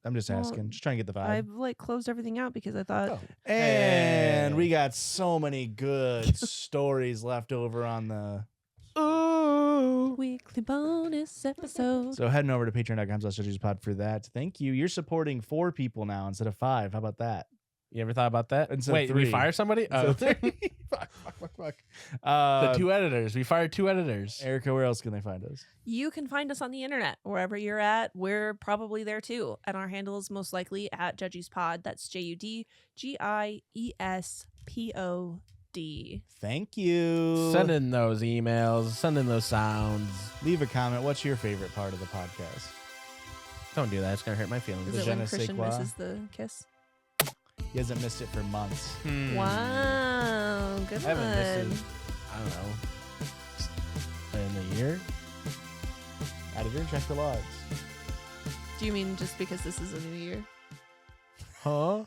I'm just Well, asking, just trying to get the vibe. I've like closed everything out because I thought Oh. And Hey. we got so many good stories left over on the. weekly bonus episode. So heading over to patreon.com/judgiespod for that. Thank you. You're supporting 4 people now instead of 5. How about that? You ever thought about that? Instead of Wait, 3. we fire somebody? So Oh. 3. fuck. The 2 editors. We fired 2 editors. Erica, where else can they find us? You can find us on the internet wherever you're at. We're probably there too, and our handle is most likely at Judgies Pod. That's JUDGIESPOD. Thank you. Send in those emails. Send in those sounds. Leave a comment. What's your favorite part of the podcast? Don't do that. It's going to hurt my Is feelings. The it je when ne sais Christian quoi. misses the kiss? He hasn't missed it for months. Wow, good I haven't missed one. it, I don't know, in a year? Editor, check the logs. Do you mean just because this is a new year? Huh?